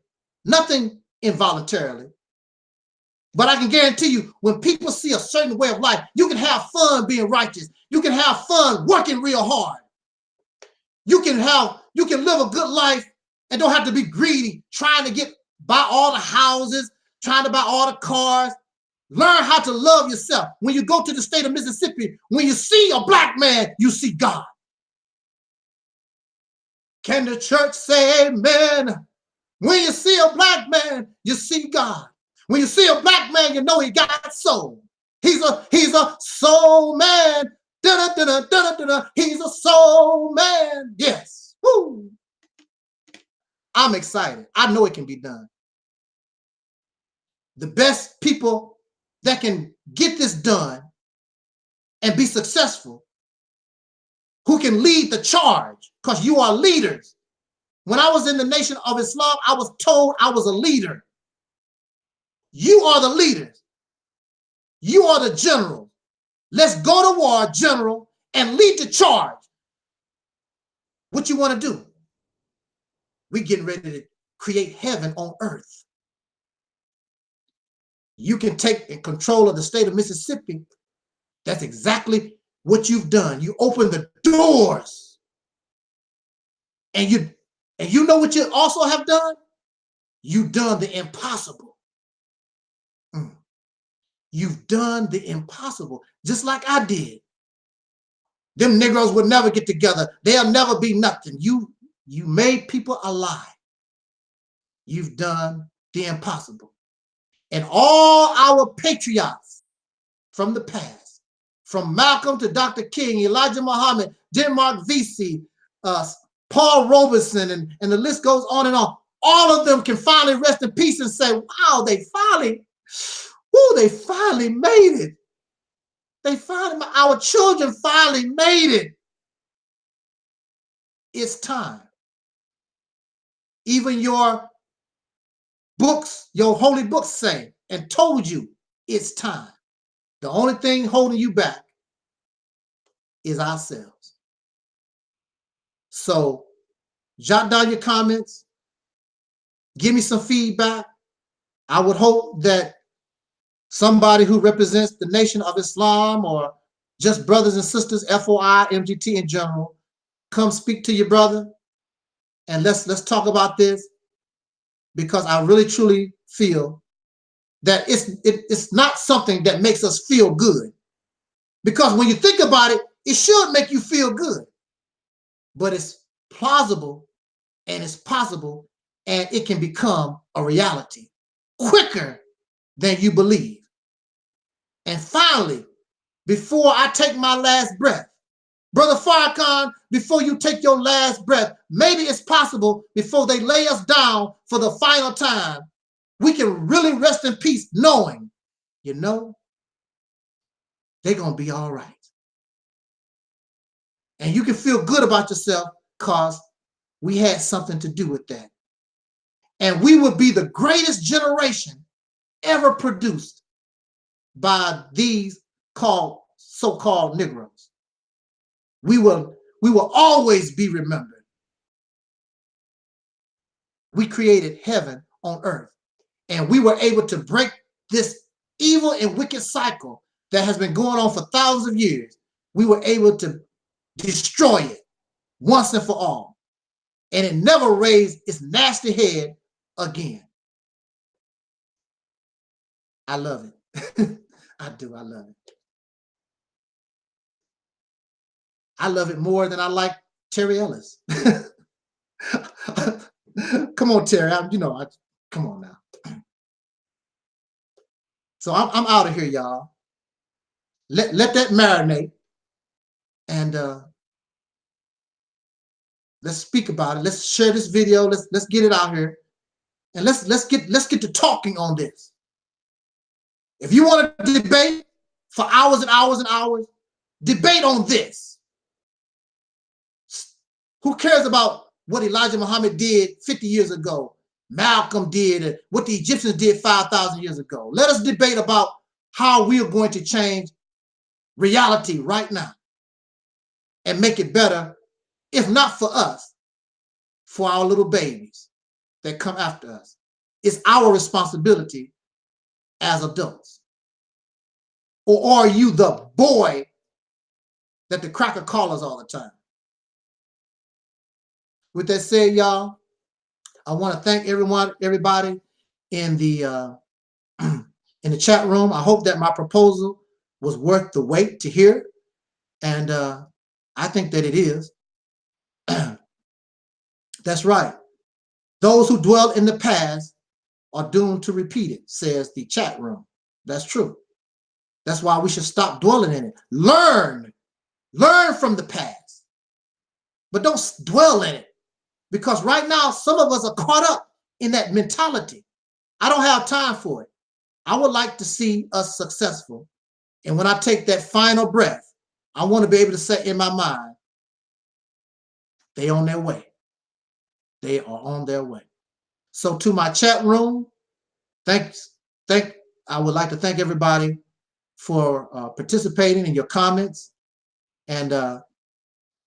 But I can guarantee you, when people see a certain way of life, you can have fun being righteous. You can have fun working real hard. You can live a good life and don't have to be greedy, trying to buy all the houses, trying to buy all the cars. Learn how to love yourself. When you go to the state of Mississippi, when you see a black man, you see God. Can the church say amen? When you see a black man, you see God. When you see a black man, you know he got soul. He's a soul man. He's a soul man. Yes. Woo. I'm excited. I know it can be done. The best people that can get this done and be successful, who can lead the charge, because you are leaders. When I was in the Nation of Islam, I was told I was a leader. You are the leaders. You are the general. Let's go to war, general, and lead the charge. What you want to do? We're getting ready to create heaven on earth. You can take control of the state of Mississippi. That's exactly what you've done. You open the doors. And you know what you also have done? You've done the impossible. You've done the impossible, just like I did. Them Negroes would never get together. They'll never be nothing. You made people alive. You've done the impossible. And all our patriots from the past, from Malcolm to Dr. King, Elijah Muhammad, Denmark Vesey, Paul Robeson, and the list goes on and on. All of them can finally rest in peace and say, wow, they finally made it. Our children finally made it. It's time. Even your books, your holy books say and told you it's time. The only thing holding you back is ourselves. So jot down your comments. Give me some feedback. I would hope that somebody who represents the Nation of Islam or just brothers and sisters, FOI, MGT in general, come speak to your brother and let's talk about this, because I really truly feel that it's not something that makes us feel good. Because when you think about it, it should make you feel good. But it's plausible and it's possible, and it can become a reality quicker than you believe. And finally, before I take my last breath, Brother Farrakhan, before you take your last breath, maybe it's possible before they lay us down for the final time, we can really rest in peace knowing you know, they're going to be all right. And you can feel good about yourself because we had something to do with that. And we would be the greatest generation ever produced by these so-called Negroes. We will always be remembered. We created heaven on earth, and we were able to break this evil and wicked cycle that has been going on for thousands of years. We were able to destroy it once and for all, and it never raised its nasty head again. I love it. I do. I love it. I love it more than I like Terry Ellis. Come on, Terry. Come on now. So I'm out of here, y'all. Let that marinate, and let's speak about it. Let's share this video. Let's get it out here, and let's get to talking on this. If you want to debate for hours and hours and hours, debate on this. Who cares about what Elijah Muhammad did 50 years ago, Malcolm did, and what the Egyptians did 5,000 years ago? Let us debate about how we are going to change reality right now and make it better, if not for us, for our little babies that come after us. It's our responsibility as adults. Or are you the boy that the cracker call us all the time? With that said, y'all, I want to thank everybody in the chat room. I hope that my proposal was worth the wait to hear, and I think that it is. That's right. Those who dwell in the past are doomed to repeat it, says the chat room. That's true. That's why we should stop dwelling in it. Learn from the past, but don't dwell in it, because right now some of us are caught up in that mentality. I don't have time for it. I would like to see us successful, and when I take that final breath, I want to be able to say in my mind, they on their way. They are on their way. So to my chat room, I would like to thank everybody for participating in your comments. And I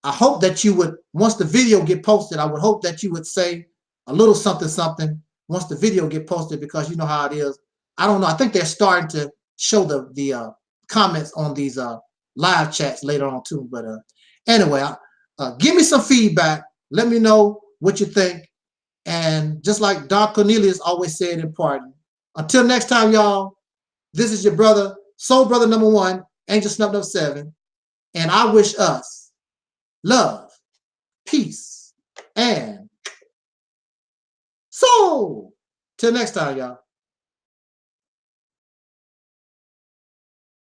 hope that you would, once the video get posted, I would hope that you would say a little something once the video get posted, because you know how it is. I don't know. I think they're starting to show the comments on these live chats later on too. But anyway, give me some feedback. Let me know what you think. And just like Doc Cornelius always said in Pardon, until next time, y'all, this is your brother, Soul Brother number 1, Angel Snub number 7. And I wish us love, peace, and soul. Till next time, y'all.